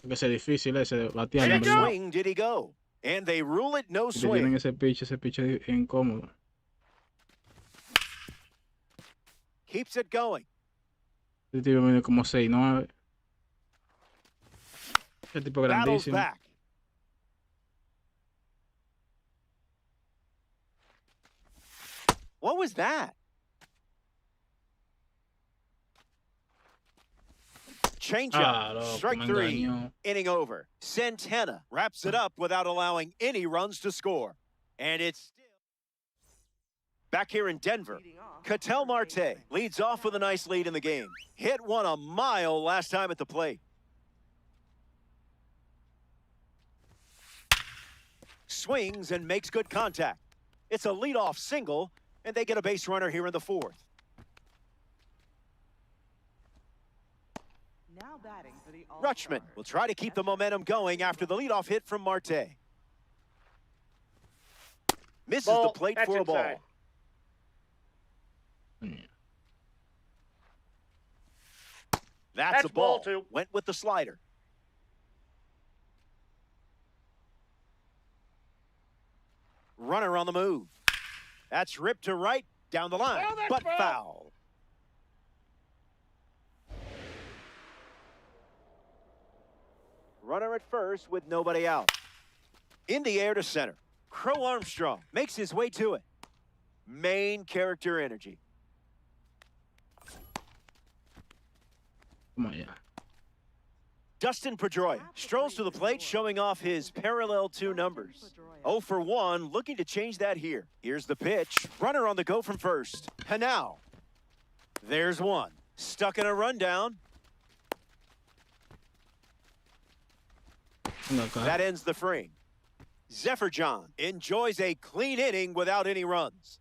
Que sea difícil ese batear. Check swing, did he go? And they rule it no swing. Tienen ese pitch incómodo. Keeps it going. Este tipo mide como 6'9". Ese tipo Battles grandísimo. back. What was that? Changeup, strike 3, inning over. Santana wraps it up without allowing any runs to score. And it's still back here in Denver. Leading off, Ketel Marte Racing. leads off with a nice lead in the game. Hit one a mile last time at the plate. Swings and makes good contact. It's a leadoff single, and they get a base runner here in the fourth. Now batting for the Rutschman All-Stars. will try to keep the momentum going after the leadoff hit from Marte. Misses Ball. the plate That's for a ball. inside. That's a ball ball. two. Went with the slider. Runner on the move. That's ripped to right, down the line, Oh, that's but foul. foul. Runner at first with nobody out. In the air to center. Crow Armstrong makes his way to it. Main character energy. Come on, yeah. Dustin Pedroia strolls to the plate, showing off his parallel two numbers. 0 for 1, looking to change that here. Here's the pitch. Runner on the go from first. And now, there's one. Stuck in a rundown. That ends the frame. Zephyr John enjoys a clean inning without any runs.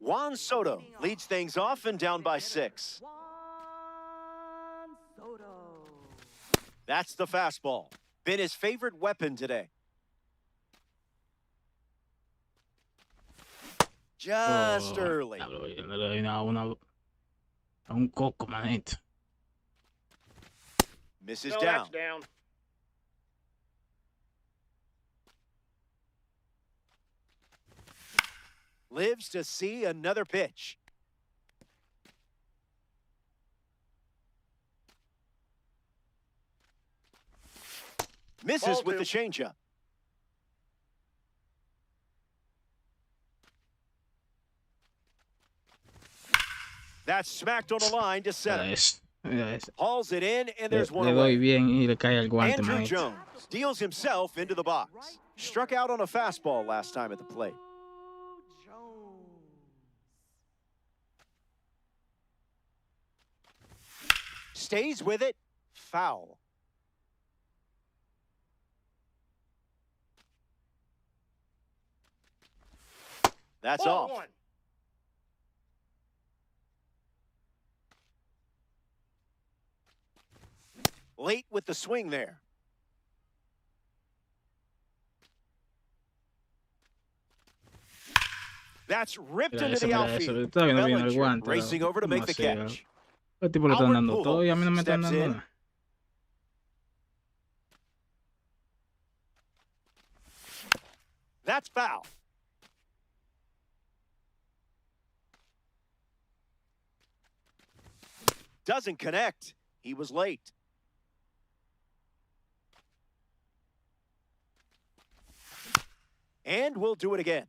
Juan Soto leads things off and down by 6. Juan Soto. That's the fastball. Been his favorite weapon today. Just early. Diablo, yo no le doy nada a un coco, manito. Misses No, down. that's down. Lives to see another pitch. Misses Ball with two. the changeup. That's smacked on the line to Mira center. eso. Mira eso. Hauls it in, and Le, there's one le away. doy bien y le cae el guante, Andrew manito. Jones deals himself into the box. Struck out on a fastball last time at the plate. Jones. Stays with it. Foul. That's Ball off. one. Late with the swing there. That's ripped Mira into eso, the mira eso. outfield. Todavía no viene el Bellinger guante. racing over to make the Demasiado. catch. Los tipos le están Albert dando todo y a mí no me están Pujols dando steps in. nada. That's foul. Doesn't connect. He was late. And we'll do it again.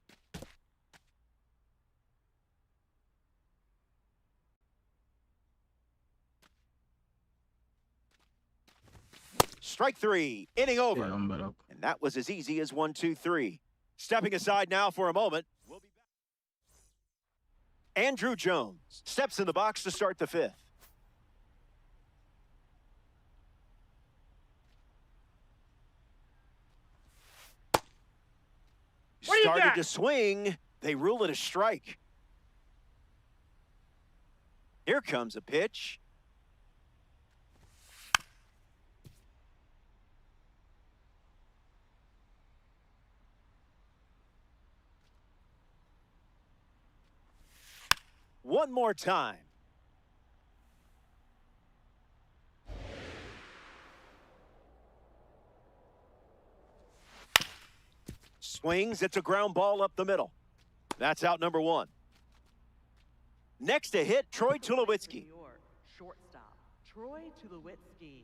Strike three, inning Qué over. hombre, loco. And that was as easy as 1, 2, 3. Stepping aside now for a moment. We'll be back. Andrew Jones steps in the box to start the fifth. What do you Started got? to swing. They rule it a strike. Here comes a pitch. One more time. Swings, it's a ground ball up the middle. That's out number one. Next to hit, Troy Tulowitzki. New York, shortstop, Troy Tulowitzki.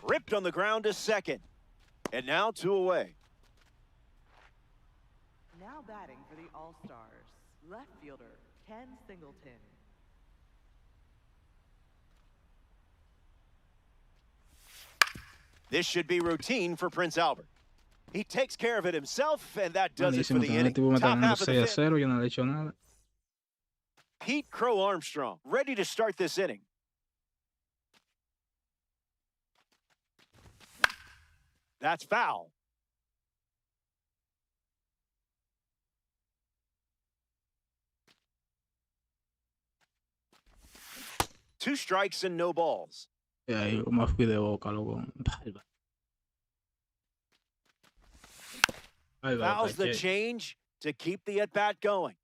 Ripped on the ground to second. And now 2 away. Now batting for the All-Stars. Left fielder, Ken Singleton. This should be routine for Prince Albert. He takes care of it himself, and that does it for Malísimo, the que inning. tipo me está Top ganando half of the 6 a fifth. 0, yo no le he hecho nada. Pete Crow Armstrong, ready to start this inning. That's foul. Two strikes and no balls. Y ahí me fui de boca, loco. Ahí va, Fouls the caché. change to keep the at-bat going.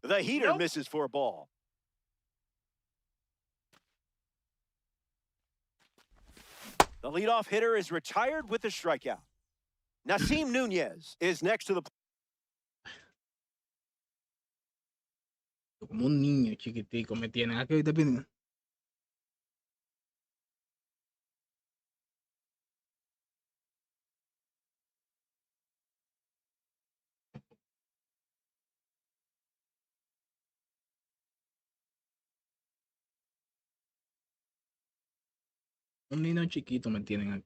The heater misses for a ball. The leadoff hitter is retired with a strikeout. Nasim Nunez is next to the plate. Como un niño chiquitico me tienen. ¿A qué te piden? Un niño chiquito me tienen aquí.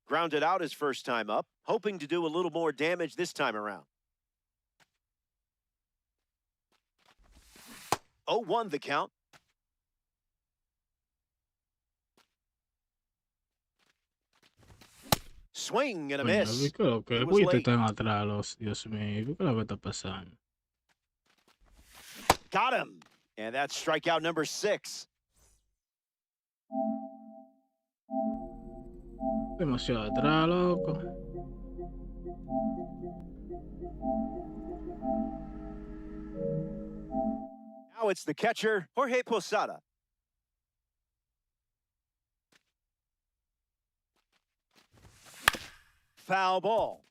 Grounded out his first time up, hoping to do a little more damage this time around. 0-1 the count. Swing and a Coño, miss. ¿qué lo que? It was ¿Por qué late. están atrás los? Dios mío, ¿qué es lo que está pasando? Got him. And that's strikeout number 6. Demasiado atrás, loco. Now it's the catcher, Jorge Posada. Foul ball.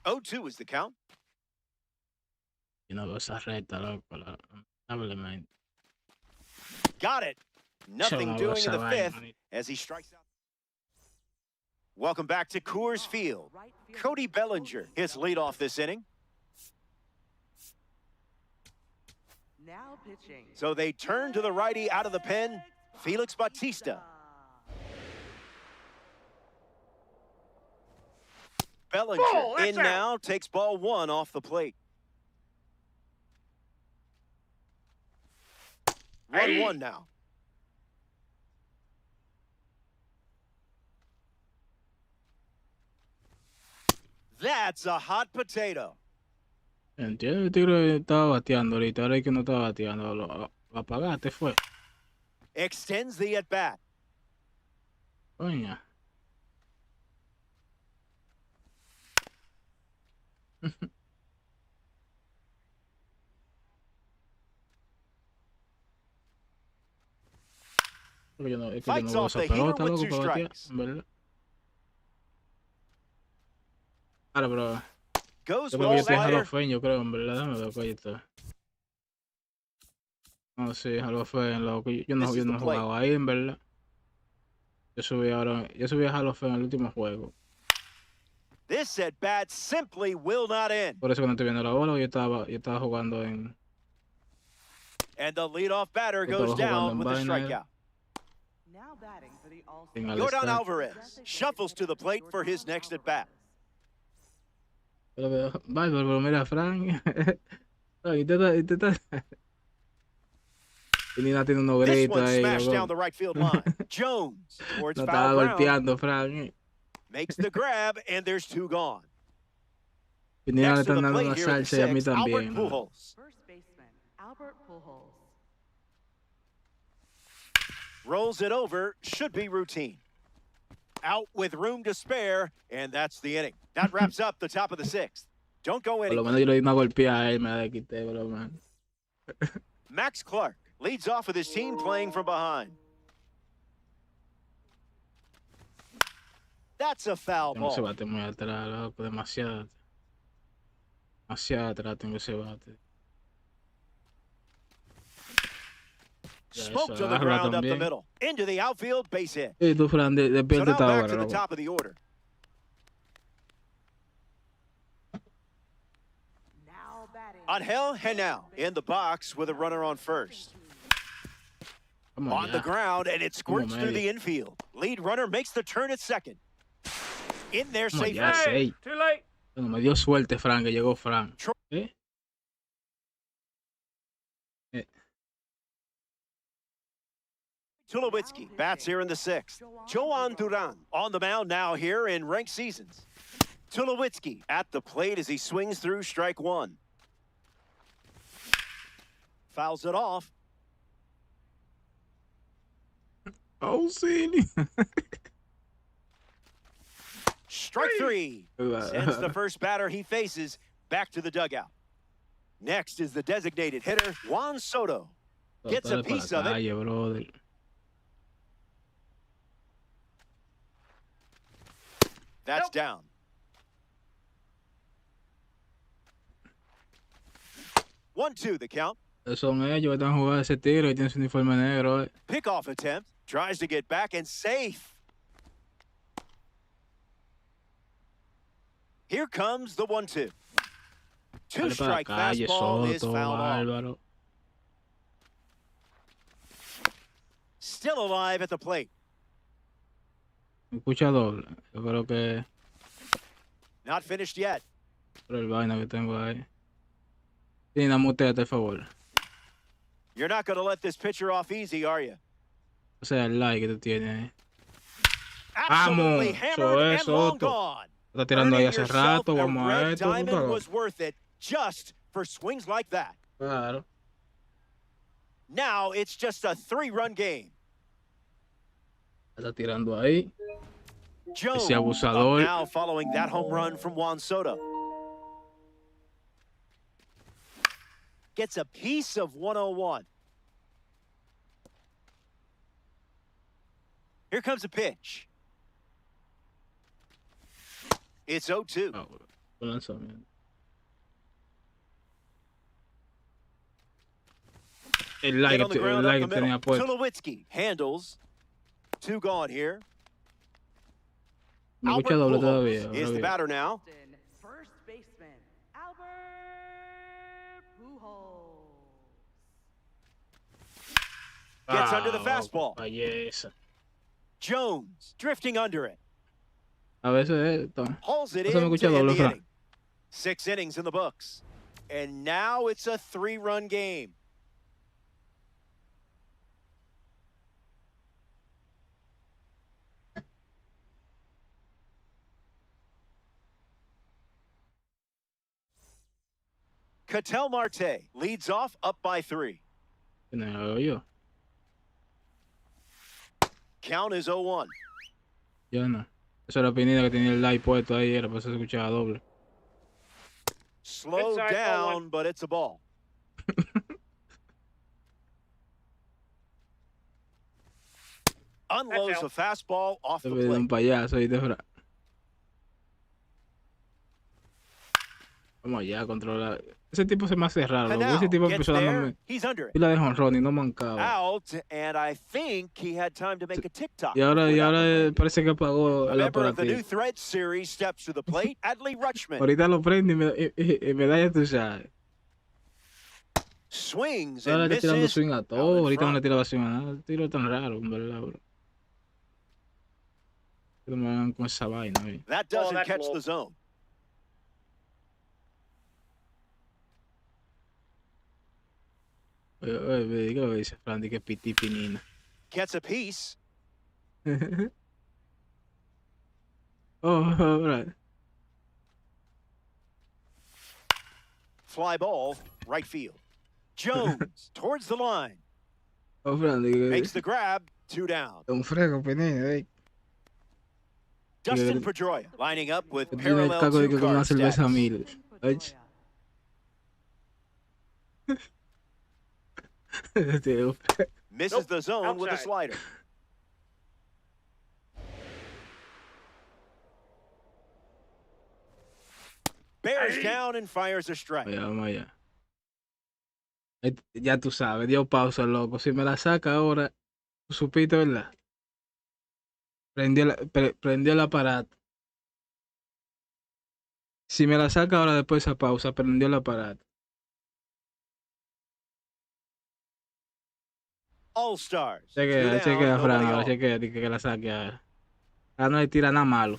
Oh, 2 is the count. Y una cosa recta, loco. Lamentablemente. Got it. Nothing Yo no doing in the esa vaina, fifth manito. as he strikes out. Welcome back to Coors Field. Right fielder, Cody Bellinger hits leadoff this inning. Now pitching. So they turn to the righty out of the pen, Felix Bautista. Bellinger in now, takes ball 1 off the plate. 1-1 now. That's a hot potato. Entiendo, el tigre estaba bateando ahorita. Ahora es que no estaba bateando. Lo apagaste, fue. Extends the at-bat. Coño. Porque yo no, es que yo Fights no veo off esa the heater pelota, with loco, 2 para batear, strikes. en verdad. Ahora, pero Goes yo with creo que a yo estoy en Hall slider. of Fame, yo creo, en verdad. Déjame ver cuál está. No, sí, Hall of Fame, loco. Yo no, This yo is no the he plate. jugado ahí, en verdad. Yo subí a Hall of Fame en el último juego. This at-bat simply will not end. Por eso que no estoy viendo la bola, yo estaba jugando en... And the leadoff batter Yo goes estaba jugando down en with a vaina. strikeout. Now batting for the En All-Star. Jordan All-Star. Alvarez shuffles to the plate for his next at-bat. Pero mira, Frank. No, intenta. Pinina tiene unos This gritos one ahí, smashed down the loco. right field line. Jones towards Lo foul estaba ground. golpeando, Frank. Makes the grab, and there's 2 gone. Pinina le Next to están the dando plate una here at the salsa y a mí 6th, Albert también. ¿No? Pujols. First baseman, Albert Pujols. Rolls it over, should be routine. Out with room to spare, and that's the inning. That wraps up the top of the 6th. Don't go Por lo anywhere. menos yo le di una golpeada a él, me la quité, por lo menos. Max Clark leads off with his team playing from behind. That's a foul Tengo ese ball. bate muy atrás, loco, demasiado. Demasiado atrás tengo ese bate. Ya, Smoked eso, on the agárrala ground up the también. middle. Into the outfield, base hit. Y tú, Fran, So despiértate now back ahora, to the loco. top of the order. Now batting. Angel Henao in the box with a runner on first. Vamos On the allá. ground, and it squirts Vamos, through the medio. infield. Lead runner makes the turn at second. In there Vamos safely. allá, 6. Too late. Bueno, me dio suerte, Fran, que llegó Fran. ¿Eh? Tulowitzki bats here in the 6th. Joan Duran on the mound now here in ranked seasons. Tulowitzki at the plate as he swings through strike 1. Fouls it off. Oh, sí. Strike 3. Sends the first batter he faces back to the dugout. Next is the designated hitter, Juan Soto. Gets a Dale para piece of it. calle, brother. That's down. One, two, the count. Son ellos que están jugando ese tiro y tienen su uniforme negro. Pickoff attempt. Tries to get back and safe. Here comes the 1-2. Dale para Two-strike calle, fastball is Soto, fouled off. bárbaro. Still alive at the plate. Me escucha doble. Yo creo que Not finished yet. por el vaina que tengo ahí. Sí, muteate, por favor. You're not going to let this pitcher off easy, are you? O sea, el like que tú tienes ahí. Absolutely Vamos, hammered eso es, and long Soto. gone. Está tirando ahí Earning hace yourself rato, a vamos a red esto. tú diamond sabes. was worth it just for swings like that. Claro. Now it's just a 3-run game. Está tirando ahí. Jones Ese up abusador. now following that home run from Juan Soto. Gets a piece of 101. Here comes a pitch. It's 0-2. Ah, buen lanzamiento. El like, Hit on the ground el up like the que tenía middle. puesto. Tulowitzki handles. 2 gone here. Me Albert escucha doble Pujols todavía. is ahora the bien. batter now. First baseman, Albert Pujols. Gets under the Ah, fastball. belleza. Jones drifting under it. A veces esto. Hauls it No se me in escucha to end doble, the Fran. inning. 6 innings in the books. And now it's a 3-run game. Ketel Marte leads off up by 3. No lo oigo yo. Count is 0-1. Ya no. Esa era Pinina que tenía el like puesto ahí, era para eso se escuchaba doble. Slowed Inside down, but it's a ball. Unloads a fastball off the Se ve de un plate. payaso ahí de Fran. Vamos allá, controlar. Ese tipo se me hace raro. Loco. Ese tipo Hanau gets empezó there. dándome He's under it. pila de jonrón y no mancaba. Out, and I think he had time to make a TikTok. Y ahora before that one. parece que apagó A el member of the New aparatito. Thread series steps to the plate, Adley Rutschman. Ahorita lo prende y me da ya tú sabes. Swings Ahora and le está tirando misses. swing a out todo. in Ahorita no le front. tiraba swing a nada. Tiro tan raro, en verdad, bro. Que me hagan con esa vaina, eh. That doesn't that's catch low. the zone. Oye, ¿qué lo dice Fran? Que piti pinina. Gets a piece. Right. Fly ball, right field. Jones towards the line. Fran, Makes the grab, 2 down. un fresco, pinina, Dustin Pedroia lining up with tiene el parallel caco de que con una 2-card cerveza status. mil. Misses the zone with a slider. Bears down and fires a strike. Vamos allá. Ya tú sabes, dio pausa, loco. Si me la saca ahora, tú supiste, ¿verdad? Prendió el aparato. Si me la saca ahora después de esa pausa, prendió el aparato. All Stars. Chequea, Fran, ahora chequea, que la saque ahora. Ahora no le tira nada malo.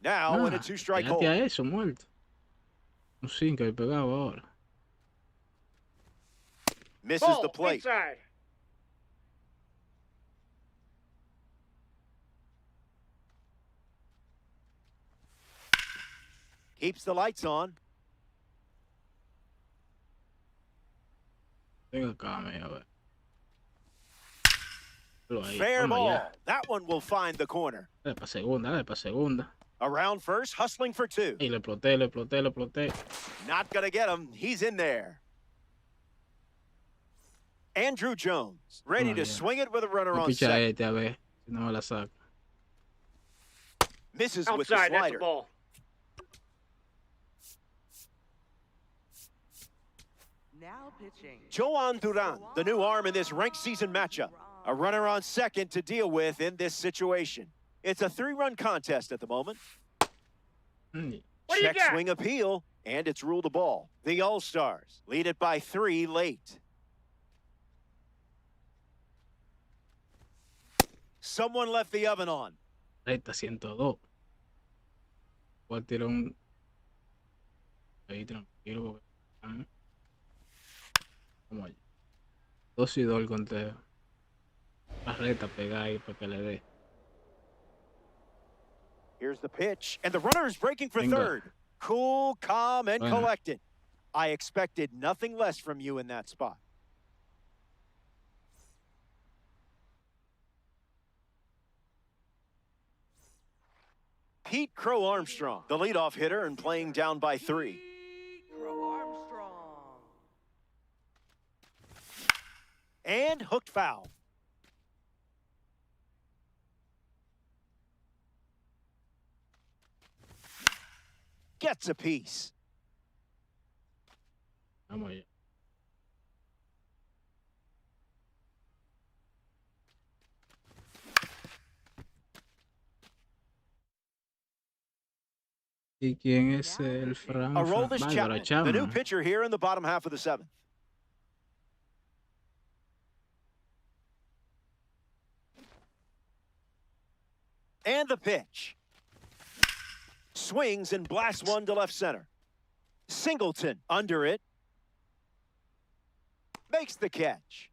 Now in a 2-strike Fíjate a hole. eso, muerto. Un 5 le pegaba ahora. Misses the plate. Keeps the lights on. Venga acá, a ver. Ahí, Fair vamos ball. allá. That one will find the corner. Dale para segunda. Around first, hustling for 2. Y le exploté. Not gonna get him. He's in there. Andrew Jones, ready to swing it with a runner on Picha second. a ver si no me la saca. Misses with the slider. Now pitching. Joan Duran, the new arm in this ranked season matchup. A runner on second to deal with in this situation. It's a 3-run contest at the moment. Check swing appeal, and it's ruled a ball. The All-Stars lead it by 3 late. Someone left the oven on. Ahí está 102. Voy a tirar un... Ahí tranquilo. Vamos allá. 2-2 el conteo. La reta pegada ahí para que le dé. Here's the pitch, and the runner is breaking for Bingo. third. Cool, calm, and Bueno. collected. I expected nothing less from you in that spot. Pete Crow Armstrong, the leadoff hitter and playing down by 3. Crow Armstrong. And hooked foul. Gets a piece. Vamos allá. ¿Y quién es el Fran? Aroldis Bárbara Chapman, the new Chapman. pitcher here in the bottom half of the 7th. And the pitch. Swings and blasts one to left center. Singleton under it. Makes the catch.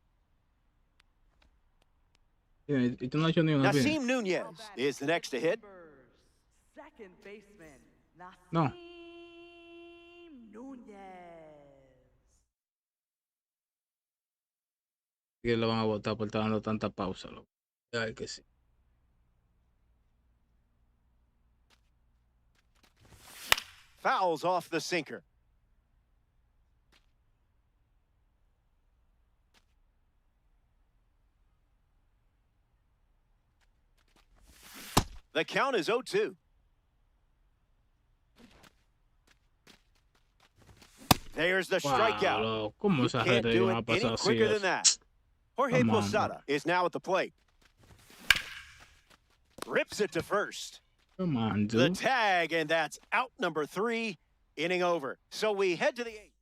Y tú no has hecho ni una pina. Nasim Nunez is the next to hit. Second baseman. No. Nasim Nunez. Que lo van a votar por estar dando tanta pausa, loco. Ay, que sí. Fouls off the sinker. The count is 0-2. There's the strikeout. Wow, ¿cómo You esa can't gente do iban a it any pasar así? quicker than that. Jorge Come on, Posada is now at the plate. Rips it to first. Come on, The dude. tag, and that's out number 3, inning over. So we head to the 8th.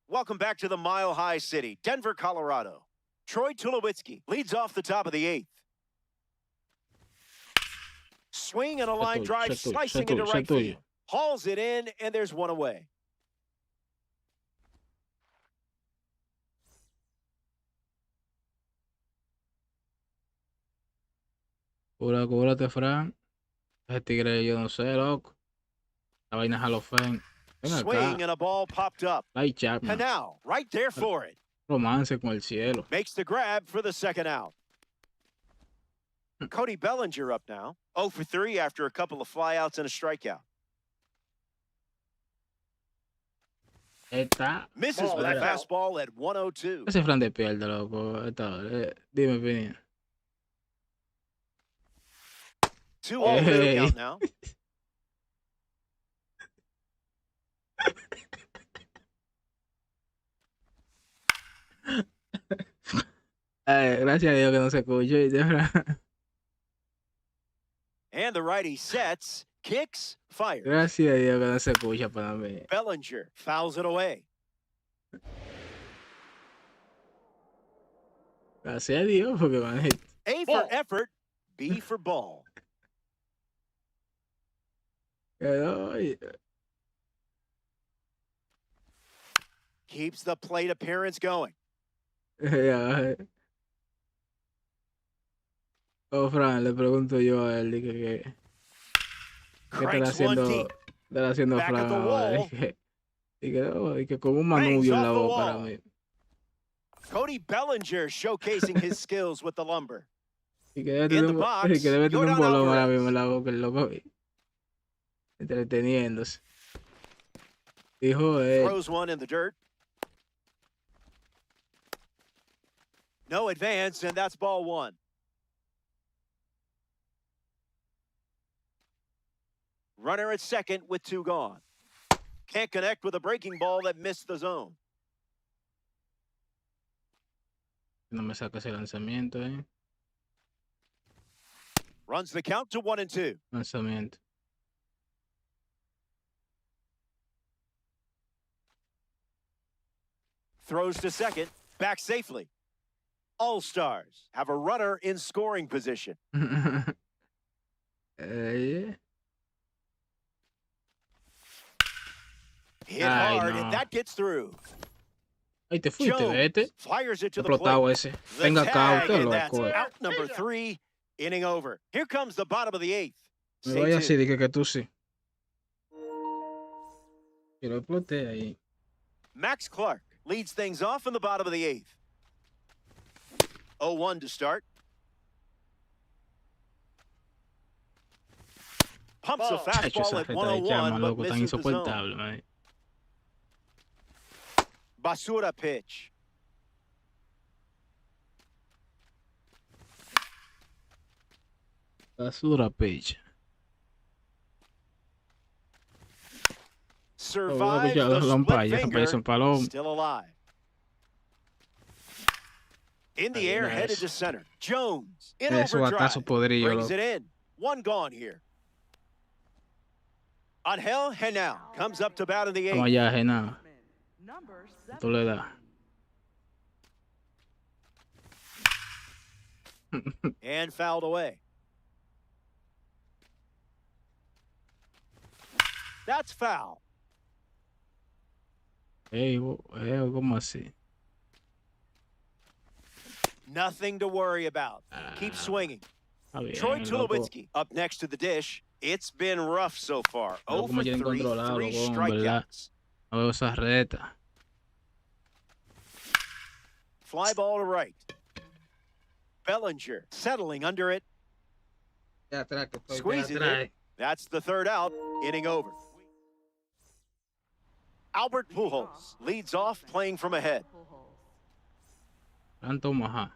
Welcome back to the Mile High City, Denver, Colorado. Troy Tulowitzki leads off the top of the 8th. Swing and a line drive slicing into right field. Hauls it in, and there's one away. Cúbrate, Fran. Ese tigre, yo no sé, loco. La vaina Hall of Fame. Ven Swing acá. and a ball popped up. Light Chapman. And now, right there for it. Romance con el cielo. Makes the grab for the second out. Cody Bellinger up now. 0 for 3 after a couple of flyouts and a strikeout. Está. Misses with a fastball at 102. Ese Fran de pierde, loco. Dime, Pini. 2-0 middle count now. Gracias a Dios que no se escucha. And the righty sets, kicks, fires. Gracias a Dios que no se escucha para mí. Bellinger fouls it away. Gracias a Dios porque manito. A for effort, B for ball. Quedó. Keeps the plate appearance going. Oh, Fran, le pregunto yo a él, ¿qué Cranks one deep. estará haciendo Back Fran at the ahora? wall. Que con un manubrio en la off the boca para wall. mí. Cody Bellinger showcasing his skills with the lumber. Y que debe In tener the box, un Yordan bolón ahora Alvarez. mismo en la boca, el loco. Entreteniéndose. Dijo él. Throws one in the dirt. No advance, and that's ball one. Runner at second with 2 gone. Can't connect with a breaking ball that missed the zone. No me saca ese lanzamiento, Runs the count to 1-2. Lanzamiento. Throws to second, back safely. All-Stars have a runner in scoring position. Hit Ay, hard, no. and that gets through. Ay, te fuiste, vete. Jones fires it to the plate. Explotado ese. The Venga acá, tag, usted and that's loco. out number 3, inning over. Here comes the bottom of the 8th. Me Stay vaya así, tuned. dije que tú sí. Que lo exploté ahí. Max Clark leads things off in the bottom of the 8th. 0-1 to start. Pumps a Chacho, fastball esa at reta de llama, 101, but loco, tan misses the zone. insoportable, man. Basura pitch. Basura pitch. Survives ya the los split esa finger. un palón. Still alive. In the air, nice. headed to center. Jones in Ese overdrive. batazo podrillo, Brings loco. it in. 1 gone here. Angel Henao comes up to bat in the 8th. Vamos allá, Genao. Number Tú le das. And fouled away. That's foul. Ey, ¿cómo así? Nothing to worry about. Keep swinging. Está bien, Troy loco. Tulowitzki up next to the dish. It's been rough so far. Loco, 0 me for tienen 3, controlado, 3 loco, en verdad. strikeouts. No veo esas retas. Fly ball to right. Bellinger settling under it. Squeezing it. That's the 3rd out. Inning over. Albert Pujols leads off playing from ahead. Tanto majá.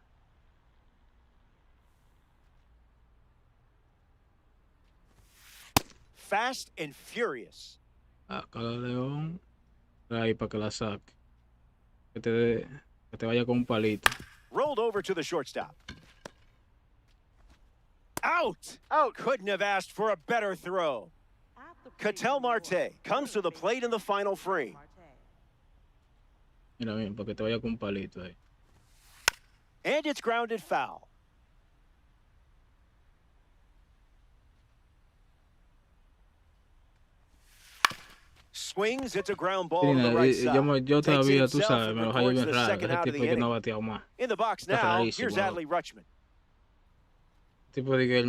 Fast and furious. Sácala, León. Ahí para que la saque. Que te vaya con un palito. Rolled over to the shortstop. Out! Out! Couldn't have asked for a better throw. Ketel Marte comes to the plate in the final frame. Mira bien, para que te vaya con un palito ahí. And it's grounded foul. Swings, it's a ground ball to the right side. Yo Takes it todavía, tú himself sabes, and me lo hallo records bien the raro. second Ese out of tipo the que no inning. ha bateado más. In the box Está now, rarísimo, here's loco. Adley Rutschman. Tipo de que el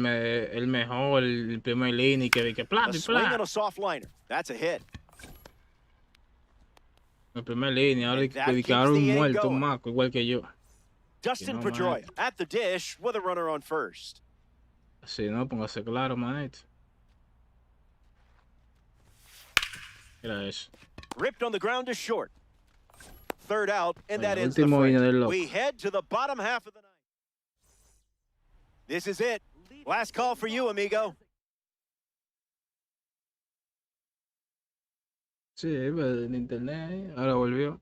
mejor, el primer línea y que de que A plata y swing on plata. a soft liner. That's a hit. El primer línea, ahora And that de que keeps ahora the un inning muerto, un going. maco, igual que yo. Dustin no, Pedroia maestro. at the dish with a runner on first. Si no, póngase claro, maestro. Mira eso. Ripped on the ground to short. Third out, and that Oye, ends the último frame. inning del loco. We head to the bottom half of the ninth. This is it. Last call for you, amigo. Sí, pues, en internet, ahora volvió.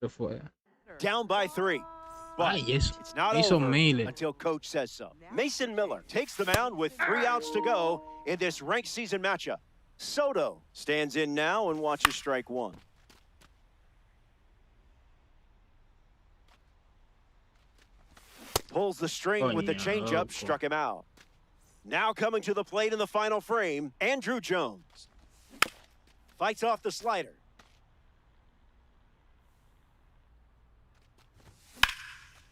Se fue. Down by 3. But Ay, eso. it's not Hizo over miles. until coach says so. Mason Miller takes the mound with 3 outs to go in this ranked season matchup. Soto stands in now and watches strike 1. Pulls the string with the Coño, changeup, loco. struck him out. Now coming to the plate in the final frame, Andrew Jones. Fights off the slider.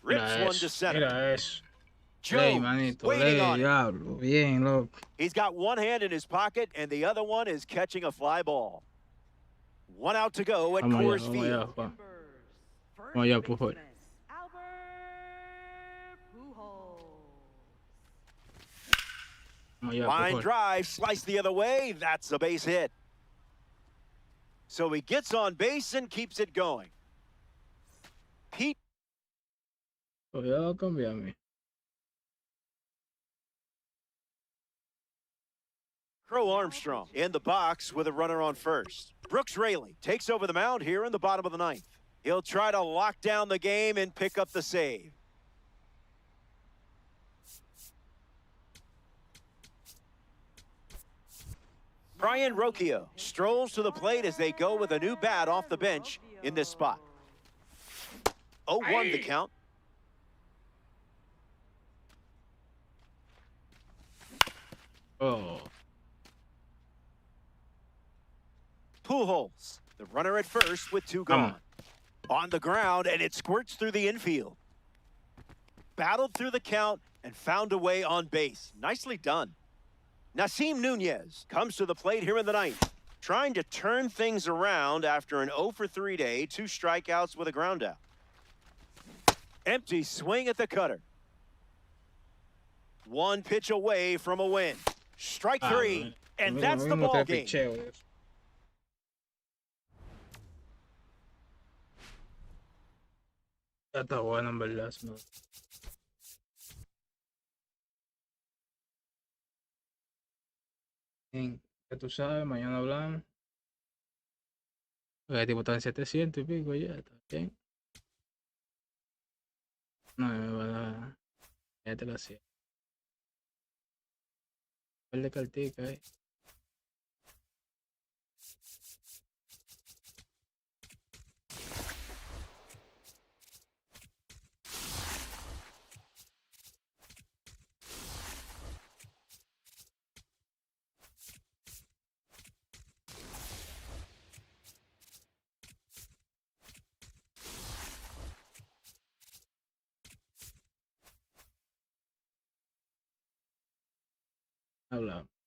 Rips Mira one to eso. center. Mira eso. Ley, Jones manito. waiting Ley, on it. diablo. Bien, loco. He's got one hand in his pocket, and the other one is catching a fly ball. 1 out to go at Vamos allá, Coors vamos Field. allá, Juan. First Vamos allá, baseman, Pujol. Albert Pujols. Vamos allá, Line Pujol. drive, slice the other way. That's a base hit. So he gets on base and keeps it going. Pete Cuidado, cambiame. Crow Armstrong in the box with a runner on first. Brooks Raley takes over the mound here in the bottom of the ninth. He'll try to lock down the game and pick up the save. Brian Rocchio strolls to the plate as they go with a new bat off the bench in this spot. 0-1 the count. Oh. Pujols, the runner at first with 2 gone. On the ground, and it squirts through the infield. Battled through the count and found a way on base. Nicely done. Nasim Nunez comes to the plate here in the ninth, trying to turn things around after an 0 for 3 day, 2 strikeouts with a ground out. Empty swing at the cutter. 1 pitch away from a win. Strike 3, and Mira, that's the mismo ball te game. picheo de eso. Ya está bueno, en verdad. ¿No? Bien, ya tú sabes, mañana hablamos. El tipo está en 700 y pico ya, está bien. No, me va a dar. Ya te lo hacía. El de cartica, Hablamos.